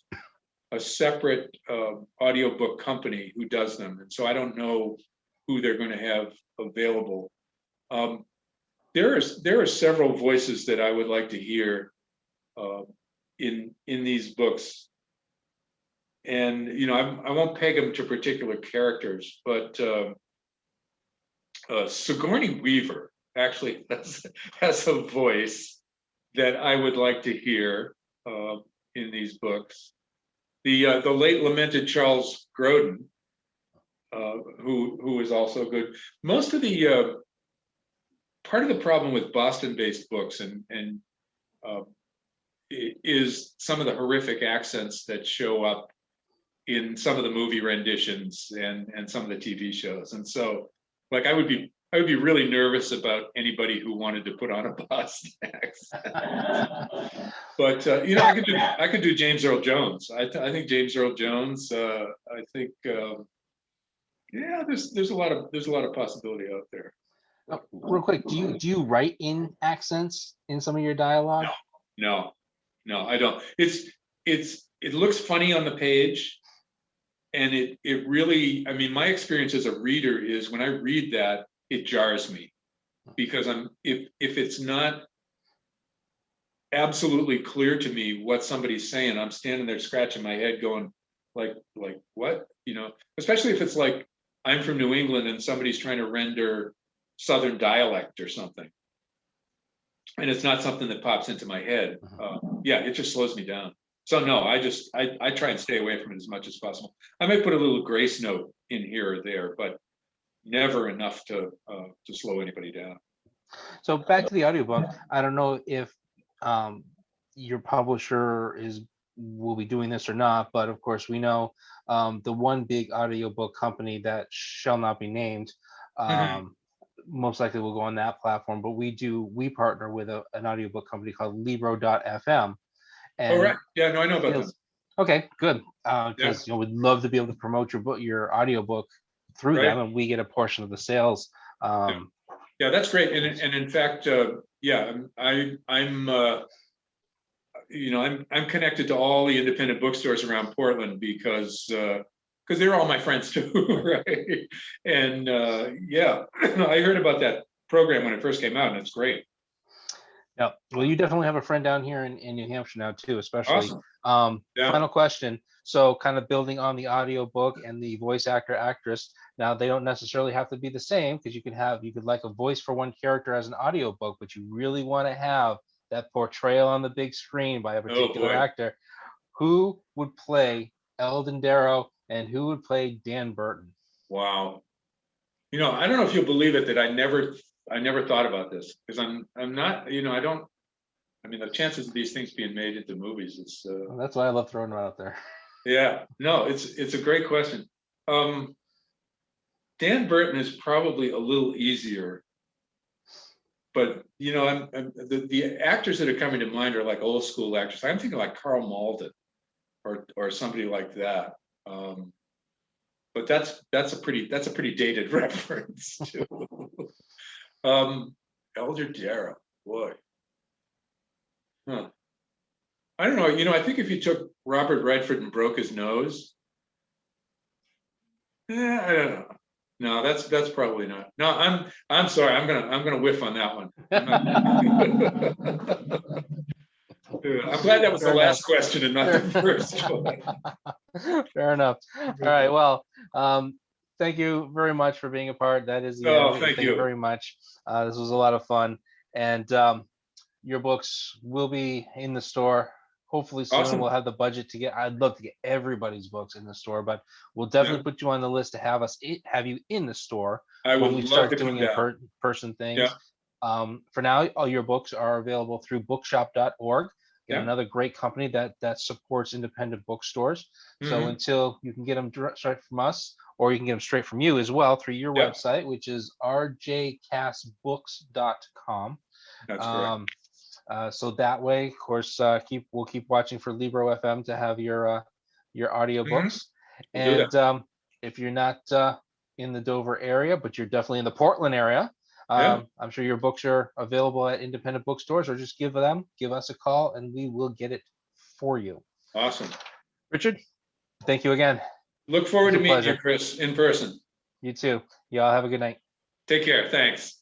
a separate audiobook company who does them. And so I don't know who they're going to have available. There are several voices that I would like to hear in these books. And I won't peg them to particular characters, but Sigourney Weaver actually has a voice that I would like to hear in these books. The late lamented Charles Grodin, who is also good. Most of the part of the problem with Boston-based books and is some of the horrific accents that show up in some of the movie renditions and some of the TV shows. And so, like, I would be really nervous about anybody who wanted to put on a Boston accent. But I could do James Earl Jones. I think James Earl Jones. I think there's a lot of possibility out there. Real quick, do you write in accents in some of your dialogue? No, I don't. It looks funny on the page. And it really, I mean, my experience as a reader is when I read that, it jars me, because if it's not absolutely clear to me what somebody's saying, I'm standing there scratching my head going like what, especially if it's like I'm from New England and somebody's trying to render Southern dialect or something, and it's not something that pops into my head. It just slows me down. So no, I try and stay away from it as much as possible. I might put a little grace note in here or there, but never enough to slow anybody down. So back to the audiobook. I don't know if your publisher will be doing this or not, but of course we know the one big audiobook company that shall not be named most likely will go on that platform. But we partner with an audiobook company called Libro.fm. Oh, right. Yeah, no, I know about them. Okay, good. Because we'd love to be able to promote your audiobook through them, and we get a portion of the sales. Yeah, that's great. And in fact, I'm connected to all the independent bookstores around Portland because they're all my friends too, right? And I heard about that program when it first came out, and it's great. Yeah, well, you definitely have a friend down here in New Hampshire now too, especially. Awesome. Final question. So kind of building on the audiobook and the voice actress. Now they don't necessarily have to be the same, because you could like a voice for one character as an audiobook, but you really want to have that portrayal on the big screen by a particular actor. Who would play Eldon Darrow and who would play Dan Burton? Wow. I don't know if you'll believe it that I never thought about this, because I'm not, the chances of these things being made into movies is well, that's why I love throwing them out there. Yeah, no, it's a great question. Dan Burton is probably a little easier, but the actors that are coming to mind are like old school actors. I'm thinking like Carl Malden or somebody like that. But that's a pretty dated reference too. Elder Darrow, boy. Huh. I don't know. I think if you took Robert Redford and broke his nose, I don't know. No, that's probably not. No, I'm sorry. I'm gonna whiff on that one. I'm glad that was the Fair enough. last question and not the first one. Fair enough. All right. Well, thank you very much for being a part. That is the Oh, end. thank Thank you you. very much. This was a lot of fun. And your books will be in the store hopefully soon. Awesome. We'll have the budget to get, I'd love to get everybody's books in the store, but we'll Yeah, definitely put you on the list to have you in the store I when would we love start to doing come down. person Yeah, things. For now, all your books are available through bookshop.org. Again, yeah. another great company that supports independent bookstores. So Mhm. until you can get them straight from us, or you can get them straight from you as well through your Yep, website, which is rjcastbooks.com. that's correct. So that way, of course, we'll keep watching for Libro FM to have your Mhm. audiobooks. We'll do that. And if you're not in the Dover area, but you're definitely in the Portland area, Yeah, I'm sure your books are available at independent bookstores, or just give us a call, and we will get it for you. awesome. Richard, thank you again. Look forward It's to a meeting you, pleasure. Chris, in person. You too. Y'all have a good night. Take care. Thanks.